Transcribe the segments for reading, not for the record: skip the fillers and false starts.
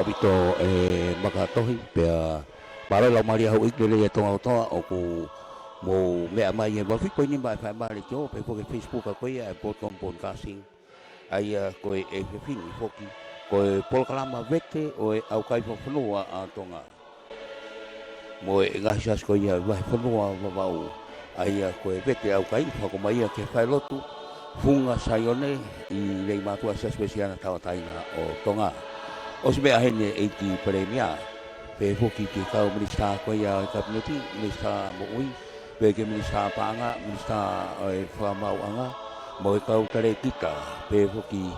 abito makatohi pea para la maria ho ikele tonga toa o ku mo mea mai e mafi ko ni mai fa mai jo pe ko Facebook ko ia e bottom podcasting ai ko e fini foki ko e polkalama vete o e Aukai Vahefonua a Tonga mo e Ngaahi sas ko ia Vahefonua Vava'u ai ko e vete Aukai ko mai ke Falelotu funga saione i Leimatu'a Uesiliana taina o Tonga o se mea hene e ti premia pe foki ke kau minista ko ia kabineti minista Moimoi pe ke minista panga minista e whamau anga mo e kau tare kita pe foki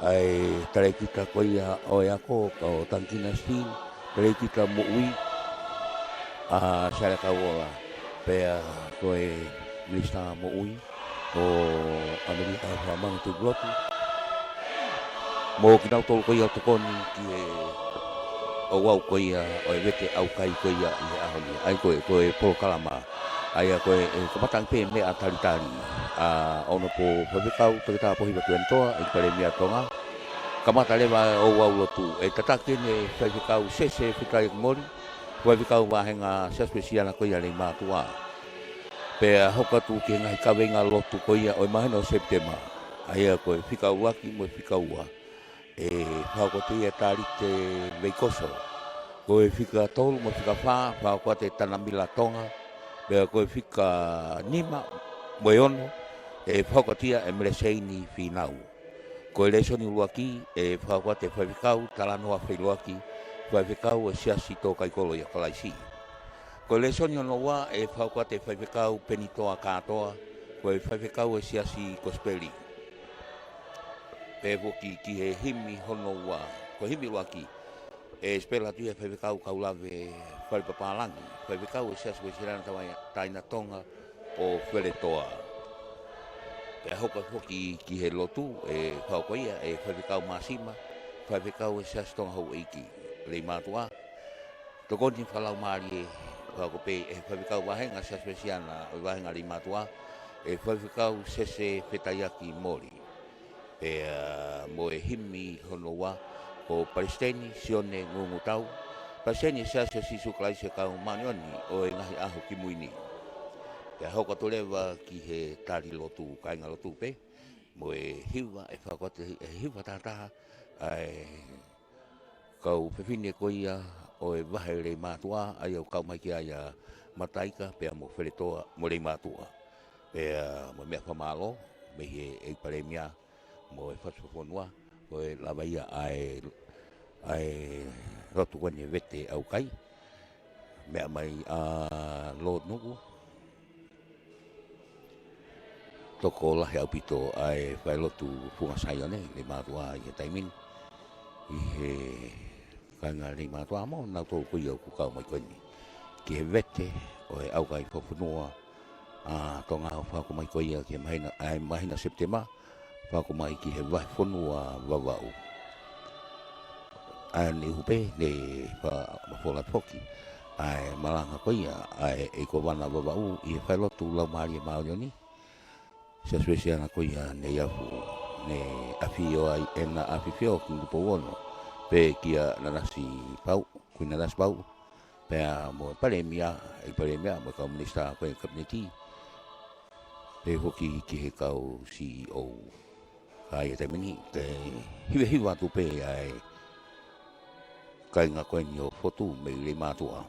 ai tare kita ko ia o ako o tankina steam tare kita Moimoi a sara kaua pe ko e minista Moimoi o Amerika whamau tu Lotu mo kinau tolu ko ia tokoni ki e o wau ko ia o vete Aukai ko ia i ahoni ai ko e polkalama ai ko e kamatang pe me atalitali a ono po pebekau tata po hiba tuentoa i pare mia Tonga kamata leva o wau Lotu e tataki ne pebekau sese fikai mori pebekau wahenga Sepitema ko ia Leimatu'a pe hoka tu ke ngai kawenga Lotu ko ia o mahino Sepitema ai ko e fikau waki mo fikau wa e pau ko te tari te veikoso ko e fika tolu mo fika fa pau ko te tanamila Tonga pe ko e fika nima mo ono e pau ko tia e mreseini finau ko e lesoni luaki e pau ko te fikau talanoa filuaki ko e fikau e Siasi to kai kolo ia kalaisi ko e lesoni ono wa e pau ko te fikau penitoa katoa ko e fikau e Siasi kospeli pe voki ki he himi hono wa ko himi waki e spela tu e whewekau kaulave whaipapalangi whewekau e siasi Uesiliana taina Tonga o Falelotu pe hoka hoki ki he Lotu e whaukoia e whewekau masima whewekau e siasi Tonga hau eiki Leimatu'a tokoni whalau maari e whaukope e whewekau wahenga siasi Uesiliana o wahenga Leimatu'a e whewekau sese whetaiaki mori e mo e himi hono wa o Palestini sione ngungu tau Palestini siasa sisu klai se kau manioni o e ngahi aho ki muini te hoka tolewa ki he tari Lotu kainga Lotu pe mo e hiwa e whakote e hiwa tataha ai kau pepine ko ia o e wahe Leimatu'a ai au kau mai ki aia mataika pe mo Falelotu mo Leimatu'a pe mo mea whamalo me he e paremia mo e Fakafonua ko e lavaia ai rotu kone vete Aukai mea mai a Lotu toko Lahi au pito ai Falelotu funga saione Leimatu'a i taimin i he kanga Leimatu'a mo nau tō kui au kukau mai koni ki he vete o e Aukai Vahefonua a Tonga o whako mai koia ki mahina Sepitema whako mai ki he Vahefonua Vava'u a ne hupe ne whafola poki ai malanga koia ai e ko wana Vava'u i he Falelotu lau maari e maorioni Uesiliana koia ne iafu ne afio ai ena afifio ki ngupo wono pe kia nanasi pau kui nanasi pau pe mo paremia mo kau minista koe kabineti pe hoki ki he kau CEO ai te mini te hiwa tu pe ai kai nga koe ni o fotu me Leimatu'a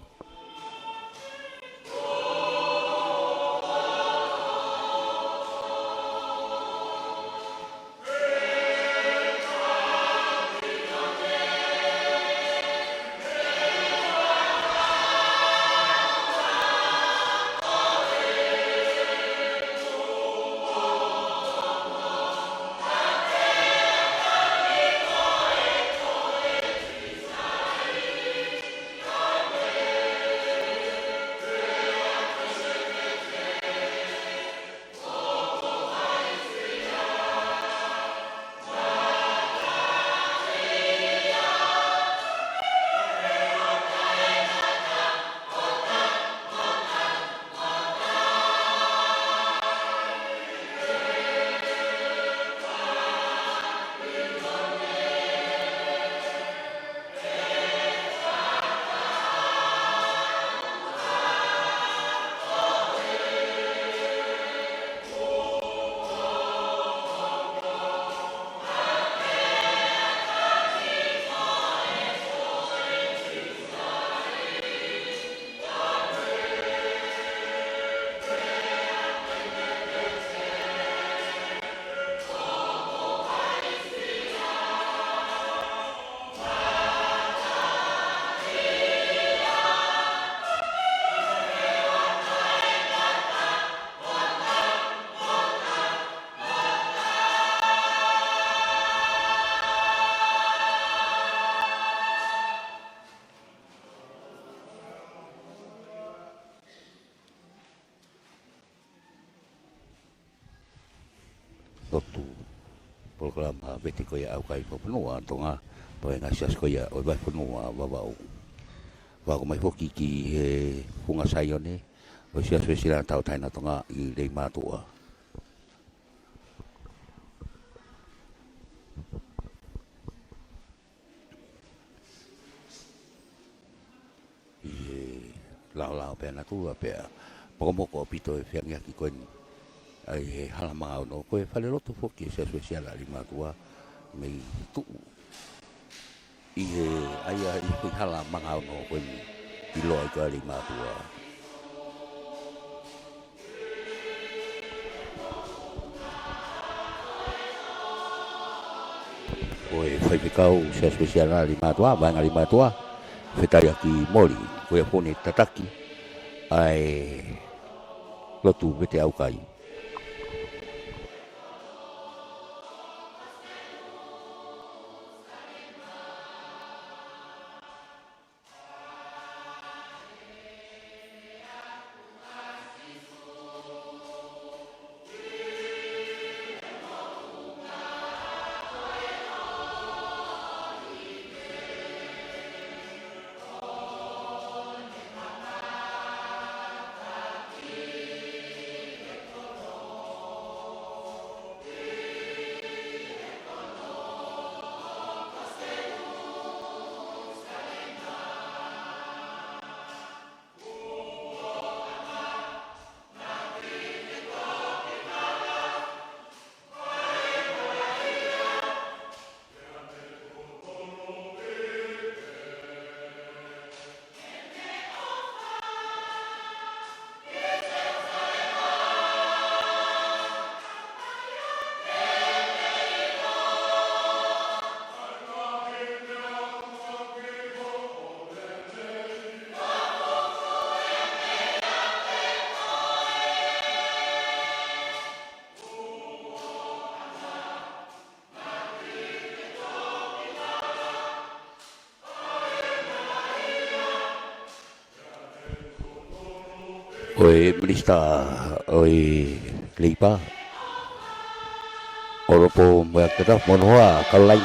programa Vete ko ia Aukai Fakafonua Tonga pa nga sias ko ia o Vahefonua Vava'u wa ko mai hoki ki he hunga saione o sias Uesiliana tau taina Tonga i Leimatu'a lao pe na tu pe moko pito e fiangia ki koen ai he hala mau no ko e Falelotu foki se Uesiliana Leimatu'a me tu i he ai i hala mau no koen i loa ka Leimatu'a ko e fai kau se Uesiliana Leimatu'a ba Leimatu'a fetaya ki mori ko e pone tataki ai Lotu Vete Aukai oi lista oi lipa oropo mo kita monua kalai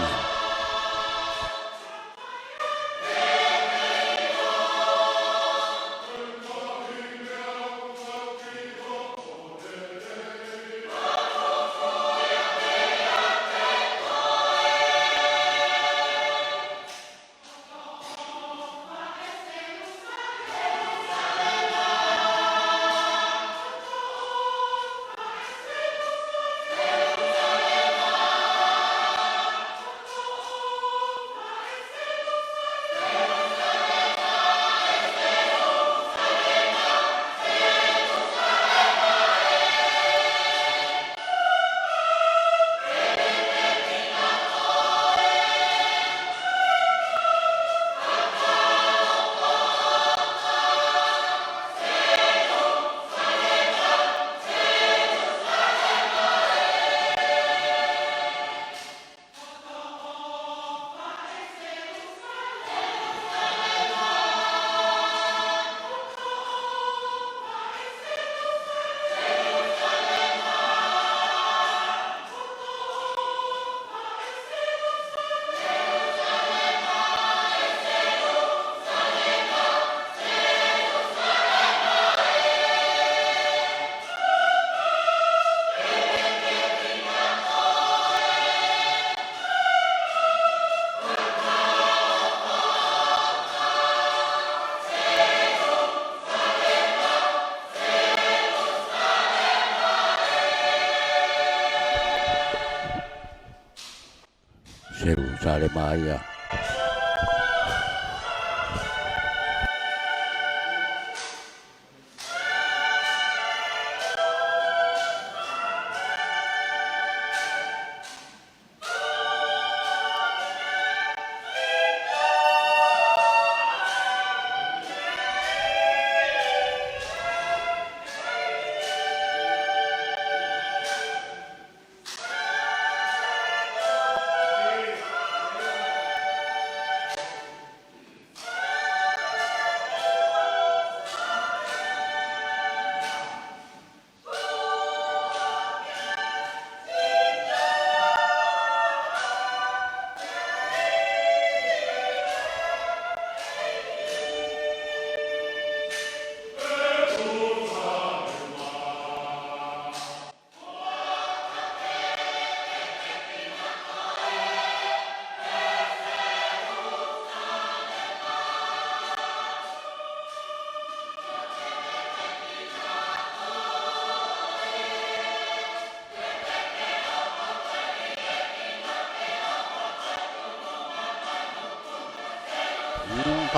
sale Maya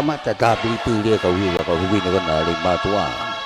Kamata tapi itu dia kau hiwi dengan Leimatu'a.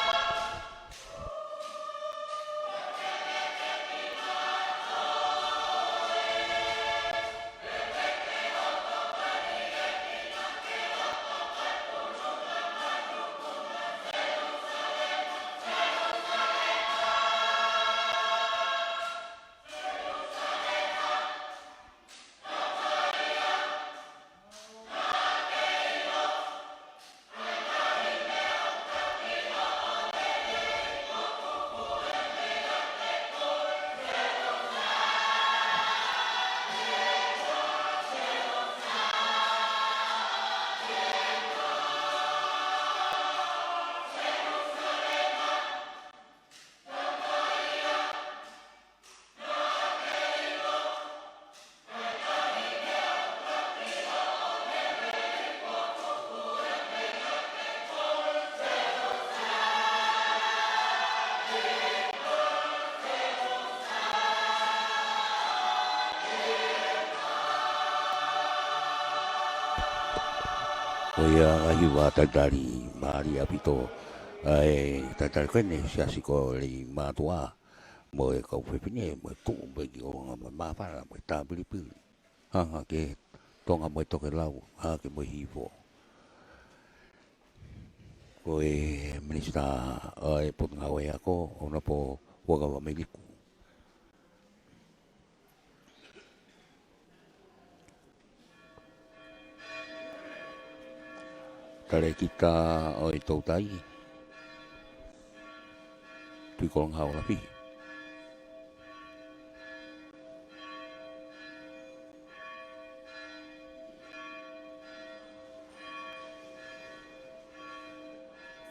Koia Ngaahi wa tatari Maria Pito tatari kene Siasi ko Leimatu'a mo kau pepine mo tu mo o ma para mo tabili pili ha ke Tonga mo toke lau ha ke mo hivo koe minista pot ngawe ako ona po waga wa miliku tare kita oi tautai tui kolong hau lapi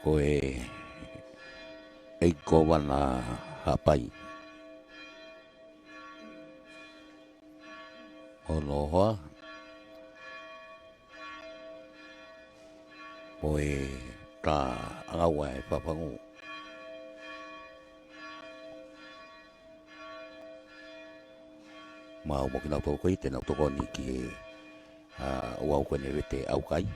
koe eiko wana hapai ono hoa koe ta agawa e papangu mau mo kinau toko i te nau toko ni ki uau kone Vete Aukai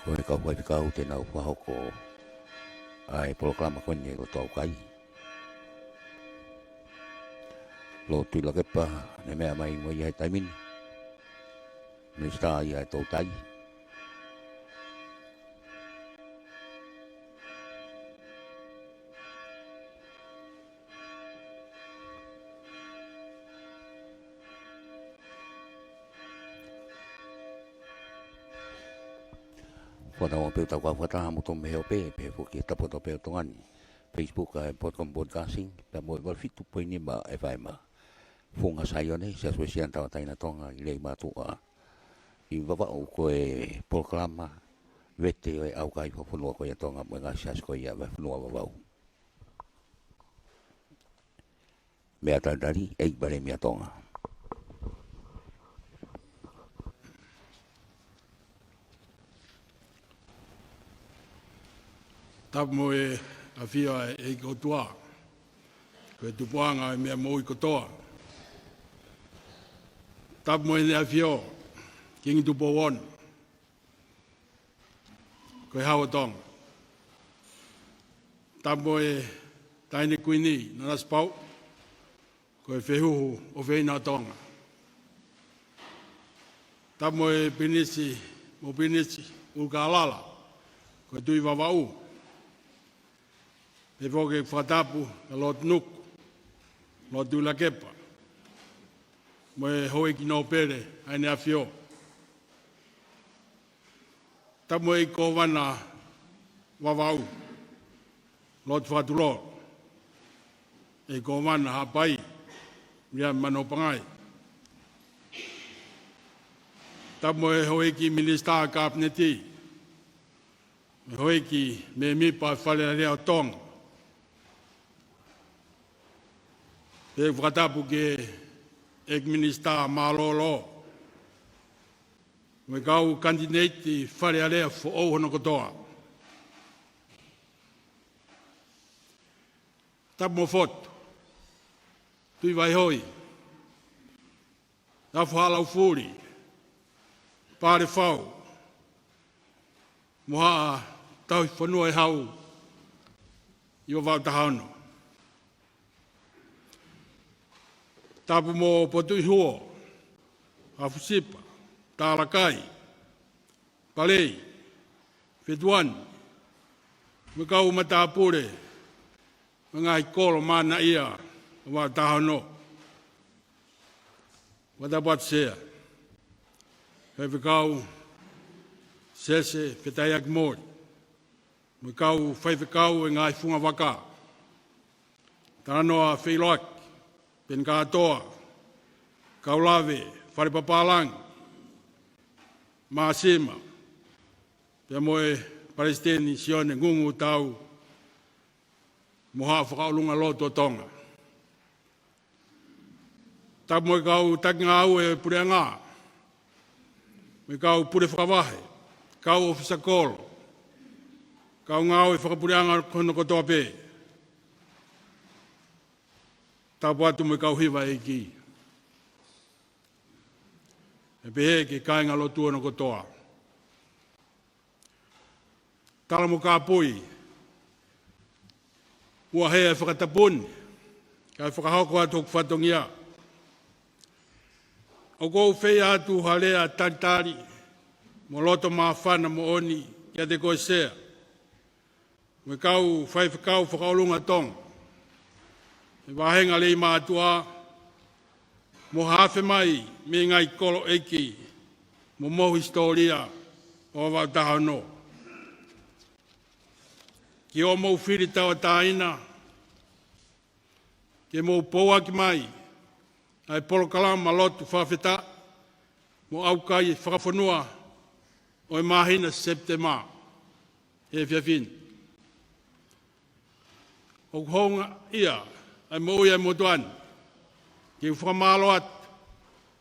koe kau wai kau te nau whahoko ai proklama kone Lotu Aukai Lotu la kepa ne mea mai mo ia taimin minista ia tautai Wana o pe tau whata mo tome heo pe fuki tapo to pe tongani Facebook podcast podcasting pe mo wal fitu po ni ma FM funga sayone sia Uesiliana tau taina Tonga i Leimatu'a i Vava'u ko e proklama Vete o Aukai Vahefonua ko ia Tonga mo Siasi ko ia Vahefonua Vava'u mea tardari e bare mea Tonga Tapu mo e a whia e kotua, ko e tupuanga e mea moi kotoa. Tapu mo e ne a whio, kingi tupo won, ko e hawa tong. Tapu mo e taine kuini, nanas pau, ko e whehuhu o wheina tonga. Tapu mo e pinisi, ulka alala, ko e tui Vava'u. E voke whatapu a Lotu nuku, Lotu la kepa. Mo e hoi ki no pere, aine a whio. Tamu e ko wana Vava'u, Lotu whaturo. E ko wana hapai, mia mano pangai. Tamu e hoi ki minista kabineti. E hoi ki me mipa Falelotu Tonga. E whakatapu ke ek-minista Malolo. Me kau kandidati Falelotu fo ohana kotoa. Tapu mo foto. Tui vai hoi. Afu halau furi. Pare whau. Moha tau whanua e hau. Iwa wau tahano. Tapu mo potui huo. Afu sipa. Tālakai. Palei. Fetuani. Mekau matapure. Ngaahi kolo mana ia. Wa tahano. Wadapat sea. Whaiwhikau. Sese whetaiak mori. Mekau whaiwhikau e ngāi whunga waka. Tānoa whailoak. Pen kātoa. Kaulawe. Wharipapalang. Maasima. Pea moe Palestini sione ngungu tau. Moha whakaolunga loto o Tonga. Tak moe kau tak ngau e pure ngā. Me kau pure whakawahe. Kau ofisa kolo. Kau ngau e whakapureanga kono kotoa pē. Tapu atu me kau hiwa e ki. E pehe ke kāinga lotu ono kotoa. Tala mo ka pui. Ua hea e whakatapuni. Kai whakahoko atu whatongia. O kou whei atu halea taritari. Mo loto maa whana mo oni. Kia te koe sea. Me kau whaifakau whakaolunga tong. E wahenga Leimatu'a. Mo hawhe mai me ngai kolo eki. Mo mohu historia. O wau tahano. Ki o mou whiri tawa tāina. Ki mou poua ki mai. Ai polokalama Lotu Fafeta. Mo Aukai Fakafonua. O e mahina Sepitema. E whiawhin. O kuhonga ia. Ai mo ia motuan. Ki whakamalo atu.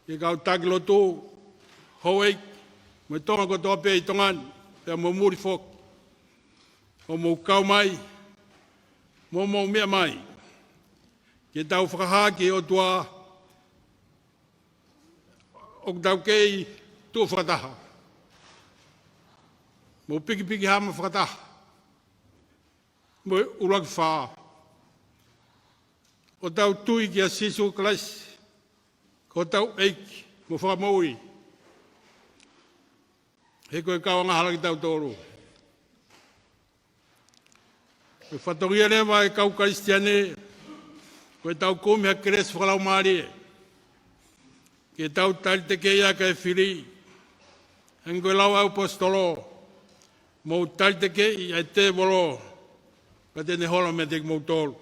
Ki kau taki Lotu. Houeik. Mo tonga kotoa pe i tongan. Pea mo muri fok. O mou kau mai, mou mea mai. Ke tau whakahaki o tua, o tau kei tua whakataha. Mou piki hama whakataha. Mou uraki whaa. O tau tui ki a sisu klasi. Ko tau eiki, mou whakamoui. He koe kawanga halaki tau tōru. Koe whatongia rewa e kau Kristiane, koe tau kōmia keres whakalau maari e. Ke tau tari te keia ka e whiri, en koe lau au postolo, mou tari te kei ai te wolo, ka tene holo me te mou tolu.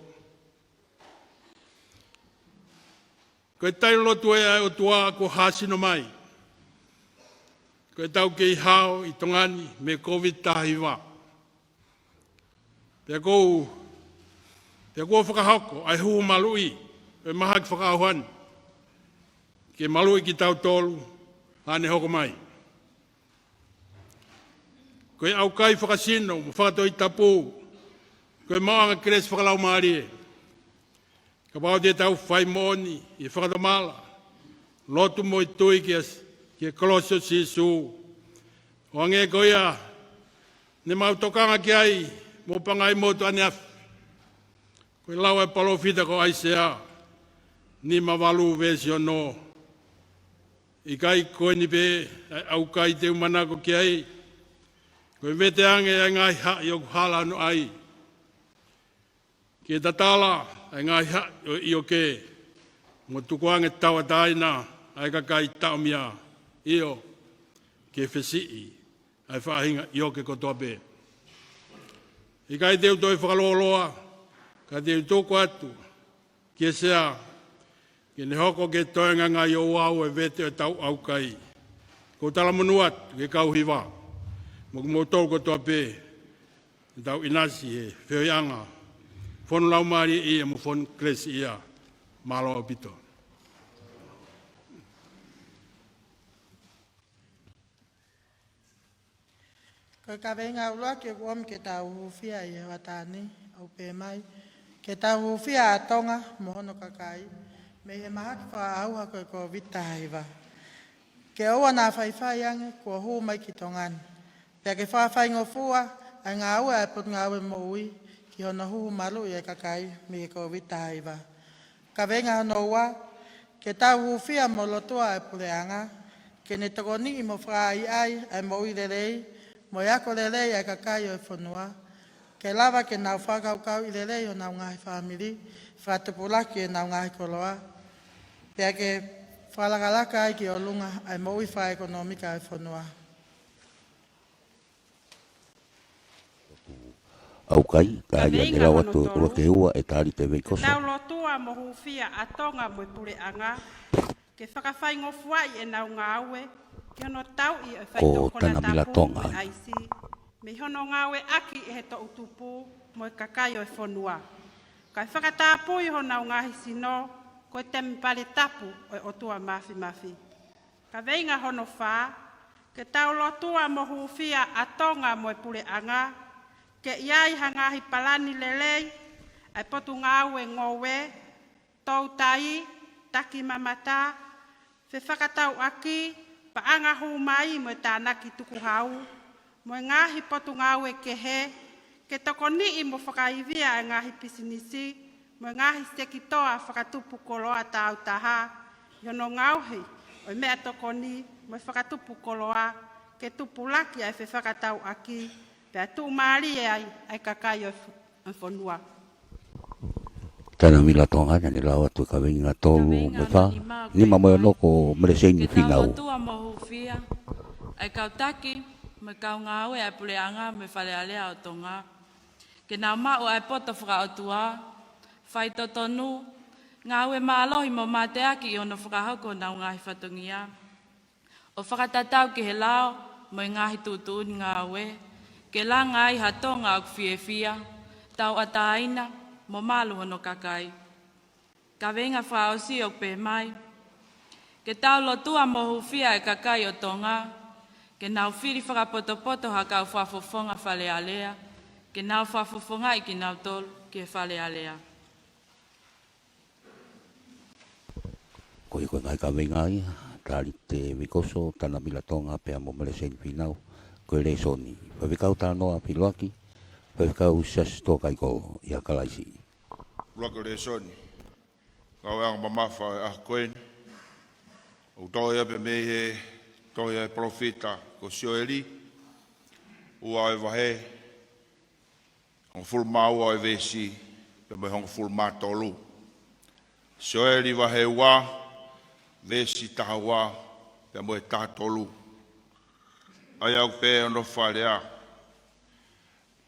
Koe tai lotu e ai o tua ko hasino mai. Koe tau kei hao i tongani me COVID tahiwa. Pea kou whakahoko, ai huu malui, e maha ki whakahuan. Ke malui ki tau tolu, hane hoko mai. Koe Aukai whakasino, mo whakatoi tapu, koe maanga kres whakalau maari e. Ka pao te tau whai mooni, i whakatamala, lotu mo i tui ki e kolosio sisu. O ange koea, ne mau tokanga ki ai, mo pangai motu ane afi. Koe lau e palo fita ko aisea. Ni mawalu vesi o no. I kai koe ni pe Aukai te umanako ki ai. Koe vete ange e ngai hai o hala no ai. Ki e tatala e ngai hai o i o ke. Mo tukuange tawa taina ai kakai taumia. Io ke whesii. Ai whahinga i o ke kotoa pe. I kai teu toi whakaloloa, ka teu tōku atu, ki e sea, ki ne hoko ke toenga ngai o wau e vete o tau Aukai. Ko tala manu atu, ke kau hiwa, mo ku mo tōku toa pē, tau inasi he, whioianga, whonu lau maari ia, mo whonu kresi ia, malo o pito. Ko ka venga ula ke wom ke tau fia ia watani au pe mai Ke tau whia a Tonga, mohono kakai, me he maha ki whaauha koe ko Vita haiwa. Ke oa nā whaiwhai ange, kua hū mai ki tongan. Pea ke whawhai ngofua, ai ngā ua e pot ngā ue moui, ki hono huhu malu i e kakai, me he ko Vita haiwa. Ka venga hono ua, ke tau huwhia mo lotua e pureanga, ke ne tokoni i mo whai ai, ai moui lelei, mo iako lelei ai kakai o e whanua, ke lava ke nau whakaukau i lelei o nau Ngaahi whamiri, whatupulaki e nau Ngaahi koloa, pea ke whalakalaka ai ki o lunga ai moui wha ekonomika e whanua. Aukai, ka ia ni rawa tu ua ke ua e tāri te veikoso. Tau lotua mo hufia a Tonga mo pure anga, ke whakawhai ngofuai e nau ngāwe, ke ono tau i e whaitokona tapu mo aisi, me hono ngāwe aki e he to utupu mo e kakai o e whanua. Kai whakatapu i honau Ngaahi sino, ko te mpare tapu o e otua mafi. Ka veinga hono whā, ke tau lotua mo hufia a Tonga mo e pure anga, ke iai Ngaahi palani lelei, ai potu ngāwe ngowe, tau tai, taki mamata, fe whakatau aki, pa anga hu mai mo e tānaki tuku hau, mo e Ngaahi potu ngāwe ke he, ke toko ni i mo whakaivia e Ngaahi pisinisi, mo e Ngaahi sekitoa whakatupu koloa tāu taha, yono ngauhi, o mea toko ni mo e whakatupu koloa, ke tupu laki ai fe whakatau aki, pea tu maari ai kakai o whanua. Tana mila tonga ni rawa tu ka venga tolu me wha, ni mamoe noko mereseni whingau. Ke tau lotua mo hufia, ai kautaki, me kau ngāwe ai puleanga me whalealea o Tonga. Ke nā mau ai poto whakaotua, whai totonu, ngāwe mālohi mo mateaki i ono whakahoko nau Ngaahi whatungia. O whakatatau ki he lao, mo i Ngaahi tūtūni ngāwe, ke la ngai ha Tonga o whiewhia, tau ataina, mo malu hono kakai. Ka venga whaosi o pe mai, ke tau lotua mo hufia e kakai o Tonga, ke nau whiri whakapoto ha kau whafofonga whalealea, ke nau whafofonga i ki nau tolu ki e whalealea. Koe koe ngai ka venga ai, tāri te vikoso, tana mila tonga pea mo mereseni whingau, koe reisoni. Whawikau tā noa piloaki, whawikau Siasi tōkai ko i a kalaisi. Loko reisoni, kau anga mamafa e koen, o toia pe mehe, toia e profita ko sioeli, ua e vahe, hong fulma ua e vesi, pe me hong fulma tolu. Sioeli vahe ua, vesi taha ua, pe mo e taha tolu. Ai au pe ono whalea.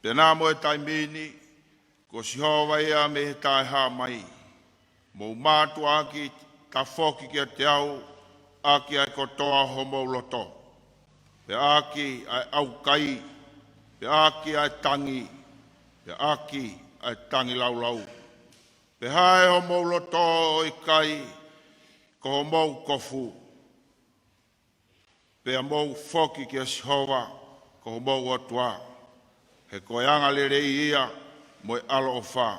Pena mo e taimini, ko si hoa ia me he tae ha mai. Mo mātu aki, ta whoki kia te au, aki ai kotoa homo loto. Pe aki ai aukai, pe aki ai tangi, pe aki ai tangi laulau. Pe hae homo loto i kai, ko homo kofu. Pea mou whoki kia sihova, ko mou atua. He koeanga lere ia, mo e alo o wha.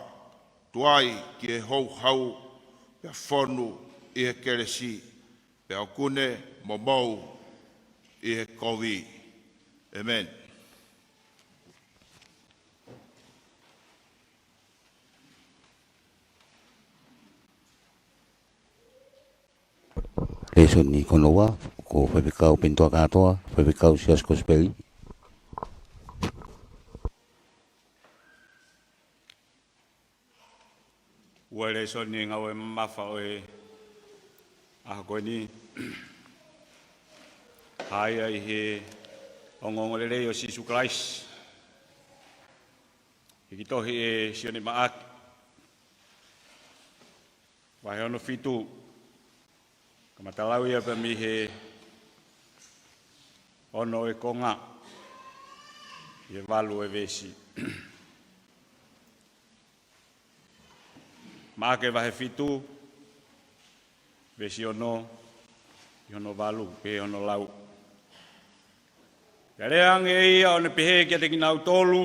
Tuai ki e hou hau, pea whonu i he keresi. Pea kune mo mou i he kovi. Amen. Reso ni konoa, ko whawikau pentoa katoa, whawikau Siasi ko speli. Ua reso ni ngawe mafa oe aha koe ni hai ai he ongongolere o Sisu Christ. Iki tohi e sione maaki. Vahefono fitu. Kamatalau ia pa mi he ono e konga. Ie valu e vesi. Maake vahe fitu. Vesi ono. Ono valu. Pe ono lau. Kareange ia one pehe kia te kinau tolu.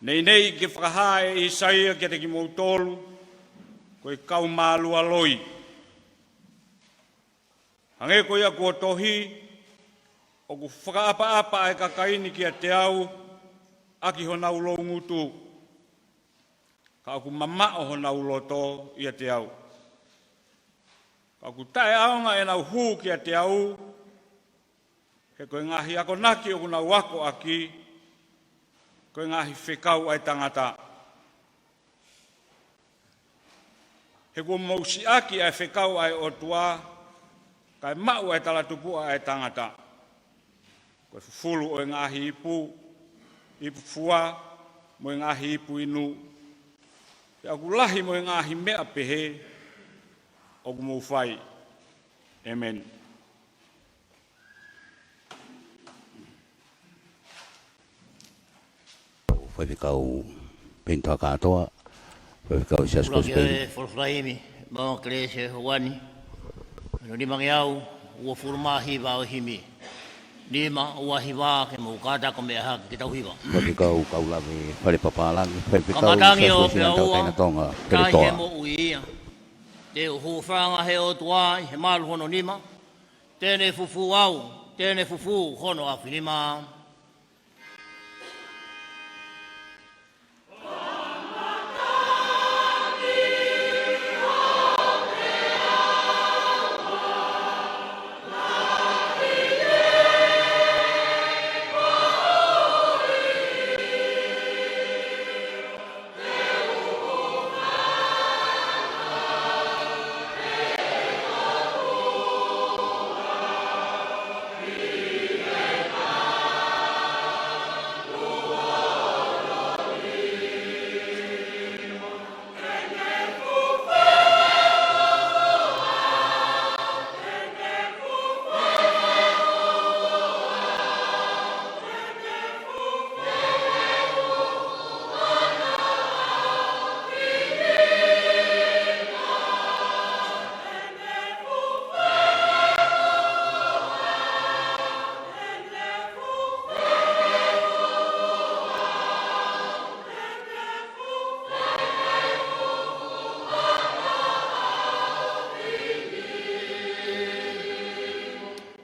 Nei ke whakahae i saia ke te ki mautolu, koe kau mālua loi. Hange koe a kua tohi, o ku whakaapa-apa e kakaini ki a te au, aki hona ulo ngutu. Ka aku mamao hona ulo to i a te au. Ka aku tae aonga e nau hū ki a te au, he koe ngahi ako naki o kuna wako aki, koe ngahi whekau ai tangata. He kua mausi aki ai whekau ai o tua, kai mau ai talatupua ai tangata. Koe fufulu o ngahi ipu fua, mo ngahi ipu inu. Te aku lahi mo ngahi mea pehe, o kumau whai. Amen. Whai kau pintoa katoa, whai kau sias ko speli. Forfraimi, mo krese hoani. No ni mangiau, ua furmahi va himi. Lima ua hiwa ke mo kata ko me ha ke tau hiwa. Whai kau lave, whai papalangi, whai kau Kamatangi sias o ko sinan tau taina tonga, kai pelitoa. he mo uia. Te uhu franga he o tua, he malu hono nima. Tene fufu au, tene fufu hono afi nima.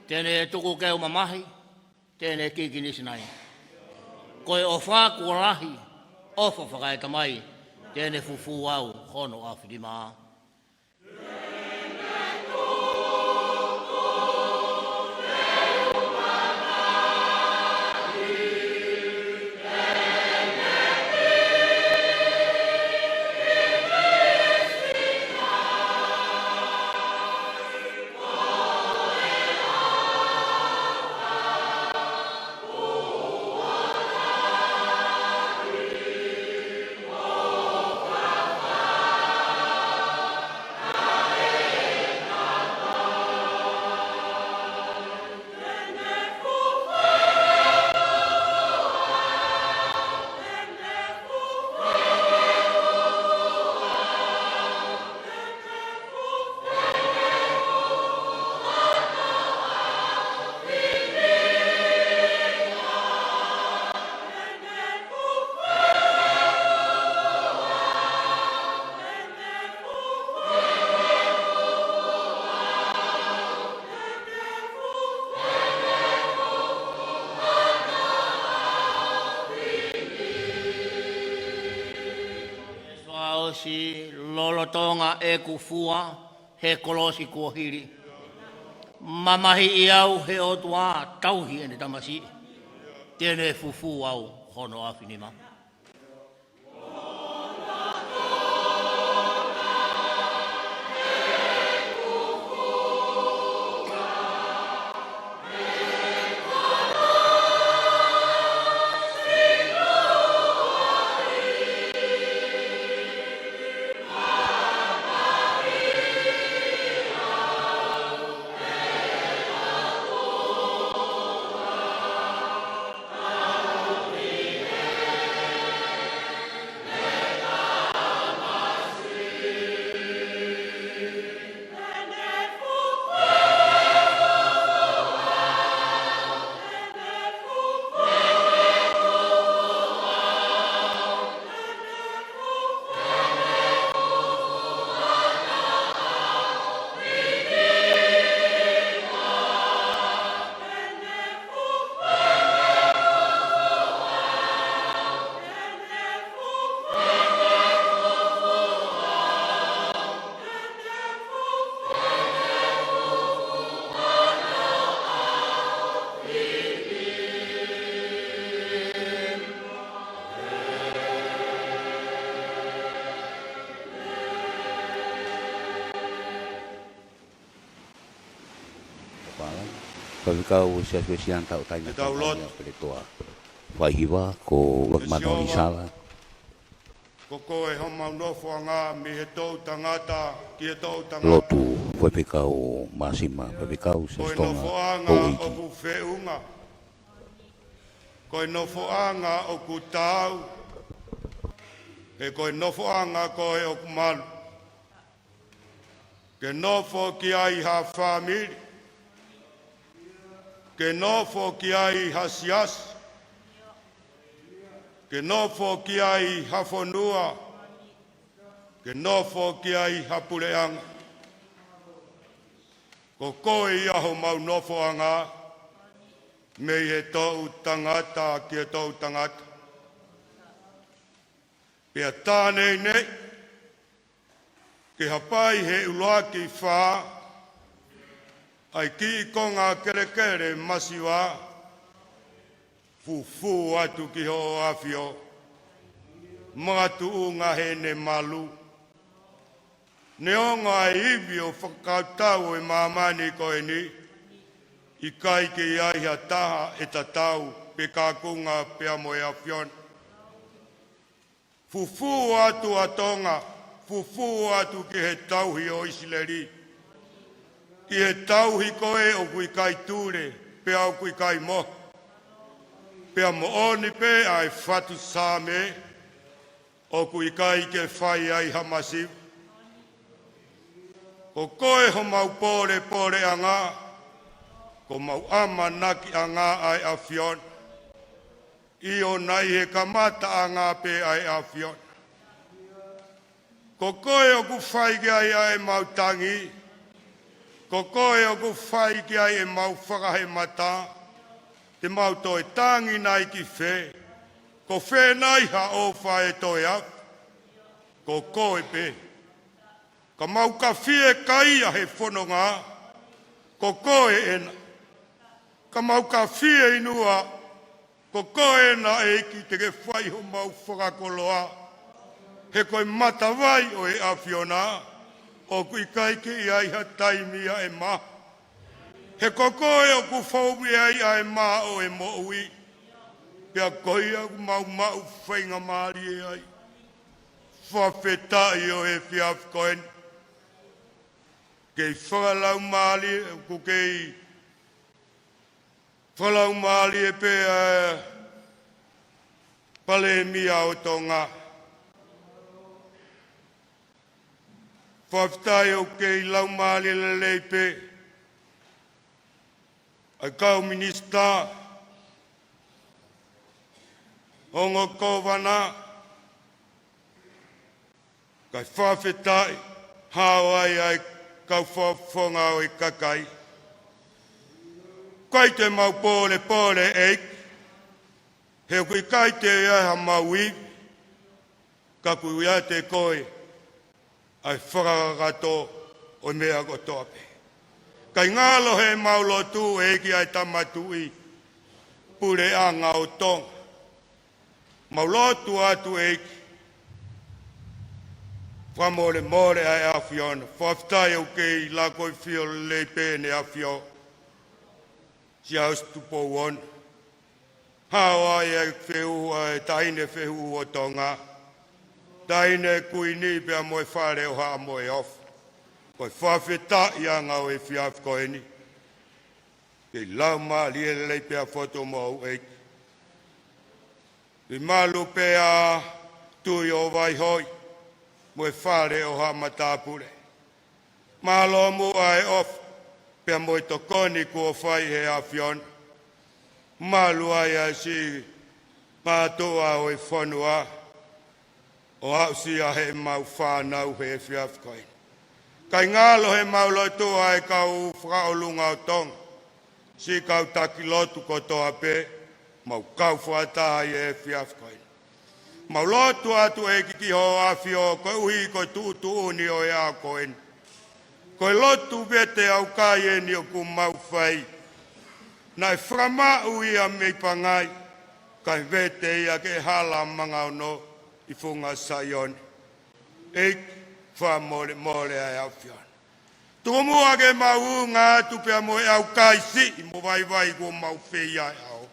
Tēne tuku keu mamahi, tēne kikinisi nai. Koe o whāku o Lahi, ofa whakaeta mai, tēne fufu au, hono awhirima. Si lolo tonga e kufua he kolosi kua hiri. Mamahi i au he o tua tauhi ene tamasi. Tēne fufu au hono awhinima. Pavekau Siasi Uesiliana tau tainga tau tainga Peletua. Waihiwa ko wakmano Isala. Koko e homa unofo anga mi he tau tangata ki he tau tangata. Lotu pavekau masima pavekau Koe Siasi nofo anga o ku whiunga. Koe nofo anga o ku tau. E koe nofo anga koe o ku malu. Ke nofo ki ai ha whamiri. Ke nofo ki ai ha siasi. Ke nofo ki ai Vahefonua. Ke nofo ki ai Puleanga. Ko koe iaho mau nofo anga. Mei he tau tangata ki he tau tangata. Pea tānei nei. Ke hapai he uloa ki whā. Ai ki I konga kere kere masiwa. Fufu atu ki ho awhio. Matu unga he ne malu. Ne onga e iwi o whakautau e mamani koe ni. I kai ke iai ha taha e tatau pe kākunga pe amo e awhion. Fufu atu a Tonga. Fufu atu ki he tauhi o Uesiliana. Ki he tauhi koe o kui kai ture pe au kui kai moho. Pea mo oni pe ai whatu sāme o kui kai ke whai ai hamasiu. Ko koe ho mau pore pore anga, ko mau ama naki anga ai awhion. I o nai he kamata anga pe ai awhion. Ko koe o ku whai ki ai ai mau tangi, ko koe o ku whai ki ai e mau whakahe mata, te mau toi tangi nai ki whe, ko whe nai ha o whae toi au, ko koe pe. Ka mau ka whie kaia he whanonga, ko koe ena. Ka mau ka whie inua, ko koe ena e ki te ke whai ho mau whakakoloa. He koe matawai o e awhiona, o kui kai ki ai ha taimia e maha. He kokoe o ku whaumi ai ai maa o e mo ui. Pea koi au mau whainga maari e ai. Whawhetai o e whiaf koen. Kei whakalau maari ku kei. Whakalau maari e pe pale mia o Tonga. Whawhetai o kei lau maari le leipe. Ai kau minista, hongo kovana, kai whawhetai, hawai ai kau whawhonga o I kakai. Kai te mau pole pole eik, he kui kai te iaha mau I, ka kui ia te koe, ai whakakato o mea kotoape. Kai ngalo he mau Lotu e ki ai tamatui, pure anga o Tonga. Mau Lotu atu e ki. Whamore more ai awhiona, whaftai au kei la koi whio le pēne awhio. Si aus tupo on. Hawai ai whehua e taine whehu o Tonga. Taine kui ni pia moe whare o haa moe off. Koe whawheta I anga o e whiaf koe ni. Kei lau maa lielelei pia whoto mo au eik. I malu pia tui o vai hoi. Moe whare o ha matapure. Malo mu ai off. Pia moe tokoni kua whai he awhion. Malu ai ai si mātua o e whanua. O hausi a he mau whanau he whiaf koe. Kai ngalo he mau Lotu ai kau whakaolunga o Tonga. Si kau taki Lotu ko toa pe, mau kau whatai e whiaf koe. Mau Lotu atu e kiki ho awhio, koe uhi koe tuutu uni o ea koe. Koe Lotu Vete Aukai e ni o ku mau whai. Nai whamau ia mei pangai, kai Vete ia ke hala manga no I funga saion. Eik, wha more ai awhion. Tomua ke mau ngā tupea mo e Aukai si mo vai ko mau feia e au.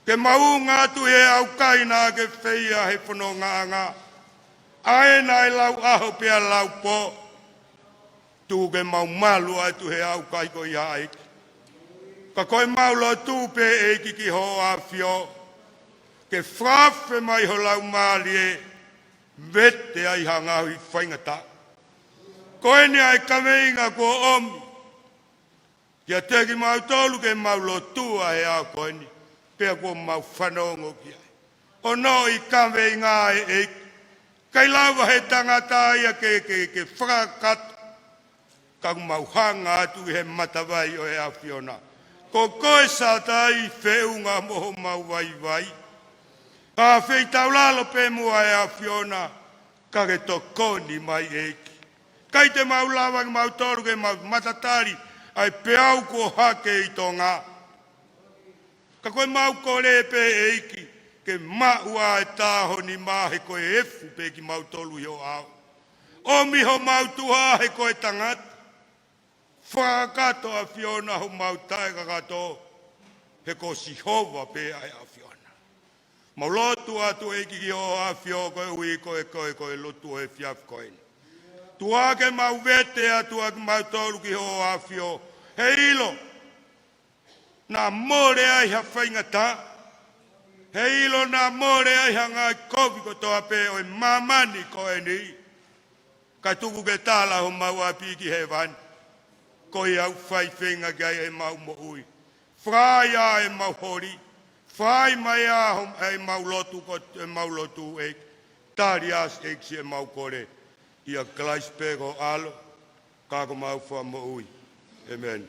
Ke mau ngā tu he Aukai nā ke feia he pono ngā. Ae nai lau aho pea lau po. Tu ke mau malu ai tu he Aukai ko ia aiki. Ka koe mau lo tu pe eiki ki ho a fio. Ke whawhe mai ho lau maali e. Vete ai hangahui whaingata. Koe ni ai kameinga ko omi. Kia teki mau tolu ke mau Lotu a he a koe ni. Pea ko mau whanongo ki ai. O no i kameinga e eiki. Kai lawa he tangata ia ke whakakatu. Ka mau hanga atu he matawai o he a whiona. Ko koe sa tai whiunga moho mau vai. Ka whei taulalo pe mua e a whiona. Ka ke tokoni mai eiki. Kai te mau lawa ke mau toru ke mau matatari. Ai peau ko hake i Tonga. Ka koe mau kore pe eiki. Ke maua e tāho ni mahe koe efu pe ki mau tolu i o au. O miho mau tuha he koe tangata. Whakato a whiona ho mau taega kato. He ko sihova pe ai a whiona. Mau lotu atu e ki o a whio koe ui koe lotu e whiaf koe. Tua ke mau vete atu a mau tolu ki o a whio. He ilo. Nā more ai ha whaingata. He ilo nā more ai ha ngai kovi ko toa pe o e mamani koe ni. Kai tuku ke tāla ho mau a piki he vani. Koe au whai whenga gai e mau mo ui. Whai a e mau hori. Whai mai a e mau lotu ko e mau lotu e. Tāri as e si e mau kore. Ia glaispego alo. Kako mau wha mo ui. Amen.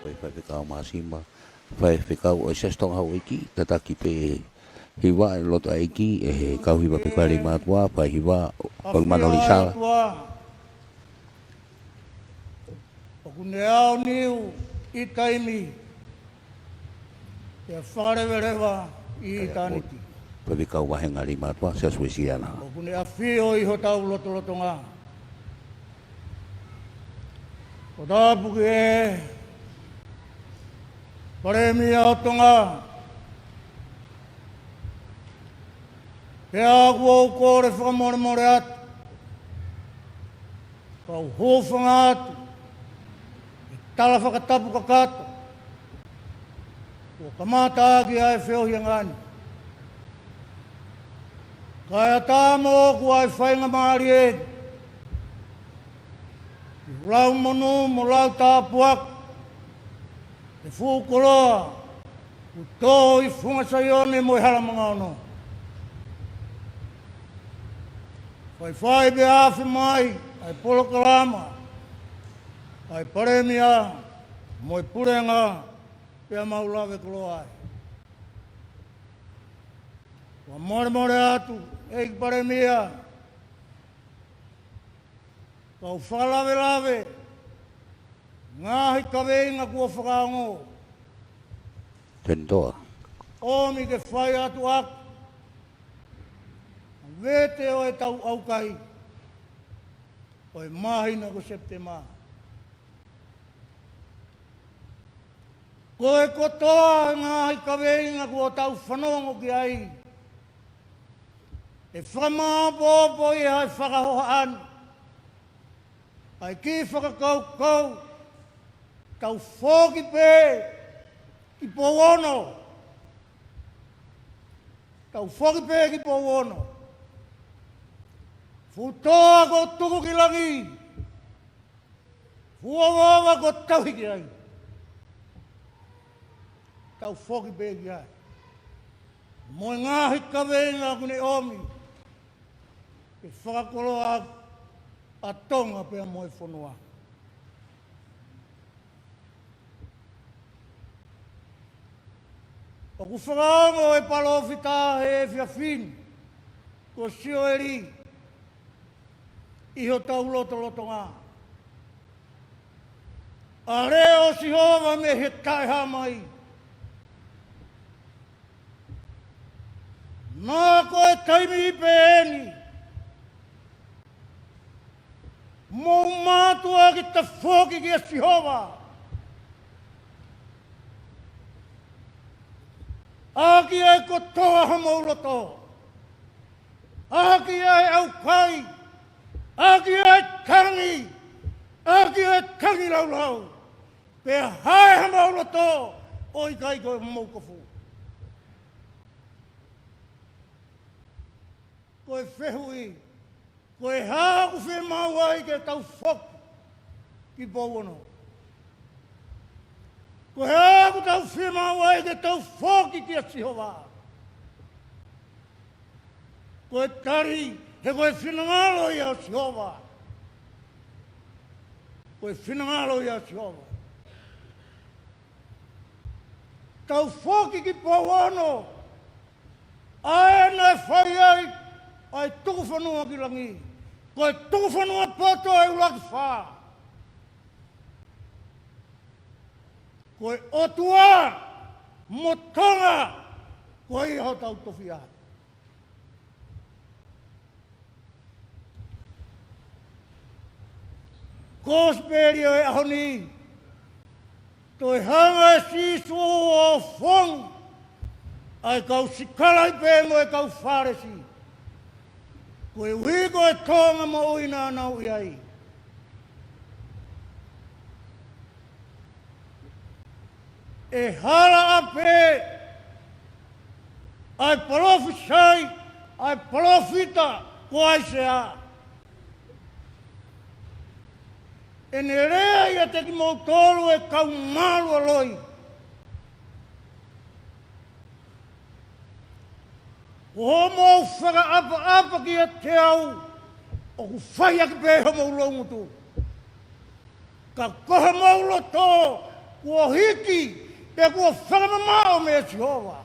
Pai whaipekau māsima. Whaipekau o sestong hau iki, tataki pe hiwa loto aiki, e kau hiwa pe kwa Leimatu'a, pai hiwa pagmanoli sala. Kune au niu I taimi te wharewerewa I taniti. Whaipekau wahenga Leimatu'a, se Uesiliana. Kune a whio I ho tau loto ngā. O tāpuki e paremia o tonga. Te aku au kore whakamore atu. Kau hōwhanga atu. Tala whakatapu kakato. O kamata aki ai whiohi ngani. Kaya tāmo ku ai whainga maari e. Lau monu mo lau tāpuak. Te whukoloa. U tō I whunga saione mo I halamanga ono. Whai be awhi mai. Ai polo kalama. Ai paremia, moi purenga, pia maulawe koloa ai. Wa more atu, eik paremia. Kau whalawe, ngāhi kaweinga kua whakaongo. Tentoa. Omi ke whai atu aku. Vete o e tau Aukai. O e mahina ko Sepitema. Koe kotoa ngāhi kaweinga kua tau whanongo ki ai. E whakamāpōpō I hai whakahoha anu. Ai ki whakakau, tau whōki pē, ki pōwono. Tau whōki pē ki pōwono. Futoa ko tuku ki langi. Fuawawa ko tauhi ki ai. Tau whoki pēki ai. Moi ngāhi kaweinga kune omi. Ke whakakolo a Tonga pēr Moimoi. O ku whakaongo e palofita e whiawhini. Ko sio e ri. Iho tau loto ngā. A reo si hova me he taiha mai. Nā koe taimi I pēni. Mou mātua ki ta whoki ki a Sihova. Aki ai kotoa ha mauloto. Aki ai Aukai. Aki ai tangi. Aki ai tangi laulau. Pe hai ha mauloto. Oi kai koe maukafu. Koe whehui, koe hāku whi mauai ke tau whoku ki pōwono. Koe hāku tau whi mauai ke tau whoki ki a Sihova. Koe tari, he koe whinangalo I a Sihova. Koe whinangalo I a Sihova. Tau whoki ki pōwono. Ae nei whai ai, ai tuku whanua ki langi. Koe tuku whanua poto ai ulaki whaa. Koe otua, mo Tonga, koe iho tau tofi ai. Kōsperi o e ahoni, toi hanga e sisu o whong, ai kau sikalai pē mo e kau whāresi. Koe wiko e tonga mo uina nau I ai. E hala a pē, ai profisai, ai profita ko ai se a. E ne rea ia te ki mou tolu e kau malu aloi. Ko mou whaka apa ki a te au, o ku whai aki pē ho mou longutu. Ka koha mou loto, kua hiki, pe kua whakamamao me Jehova.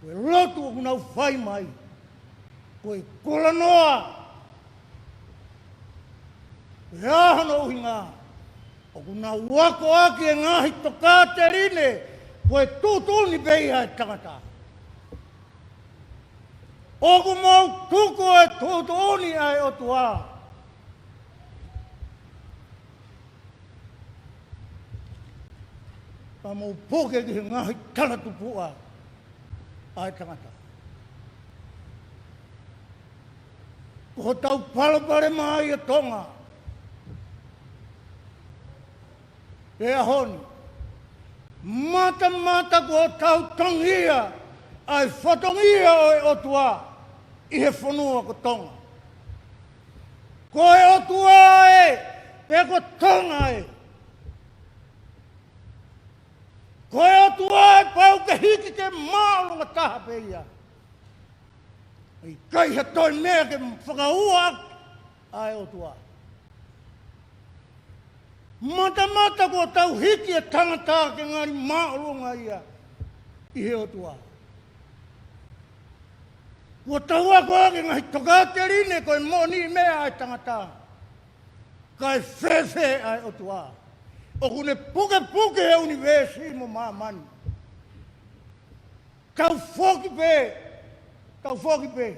Koe lotu o kunau whai mai, koe kola noa, koe ahano uhinga, o kunau wako aki e Ngaahi toka te rine, koe tūtuni beia e tangata. Oku mau tuko e tūtuni ai o tua. Pa mau poke ki he Ngaahi tana tupua ai tangata. Ko tau palapare mai e Tonga. E ahoni. Mata ko tau tangia ai whatongia o e otua i he whanua ko Tonga. Ko e otua e, pe ko Tonga e. Ko e otua e pau ke hiki ke mālunga taha pe ia. I kai ha toi mea ke whakaua ai otua. Mata ko tau hiki e tangata ke ngari mālunga ia i he otua. Ko tau ako ake ngahi toka te rine koe moni mea ai tangata. Kai whewhe ai otua. O kune puke e universi mo mamani. Kau foki pe.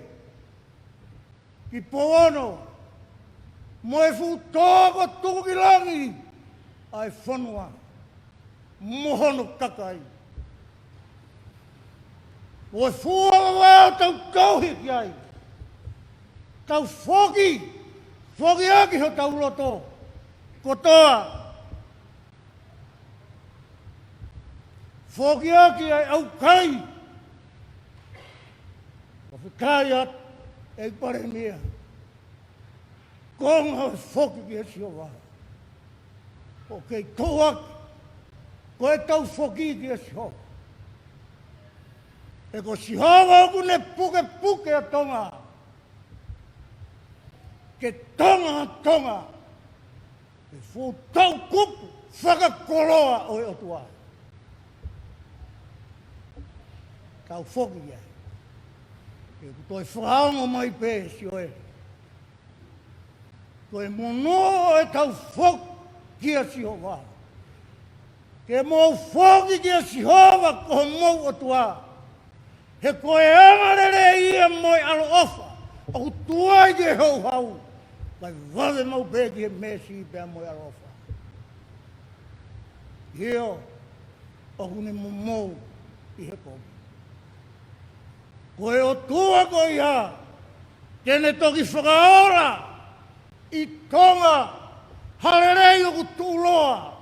Ki poono. Mo e fu toko tuku ki langi. Ai whanua. Mohono kakai. O e fua wau tau kauhi ki ai. Tau foki. Foki aki ho tau loto. Kotoa. Foki aki ai Aukai. Whakai at e pare mea. Konga o foki ki e sio waha. O kei tauaki. Ko e tau foki ki e sio. E ko sihova oku ne puke a Tonga. Ke Tonga. E fu tau kupu whakakoloa o e otua. Tau foki ia. E toi whaongo mai pe si oe. Toi mono e tau foki ki a sihova. Ke mou foki ki a sihova ko mou otua. He koe angarere ia moi alo ofa. O tuai ke hau. Vai vave mau peki he mesi pea moi alo ofa. Hio, o hune momou i he komi. Koe o tua ko ia. Kene toki whakaora. I Tonga. Harerei o ku tūloa.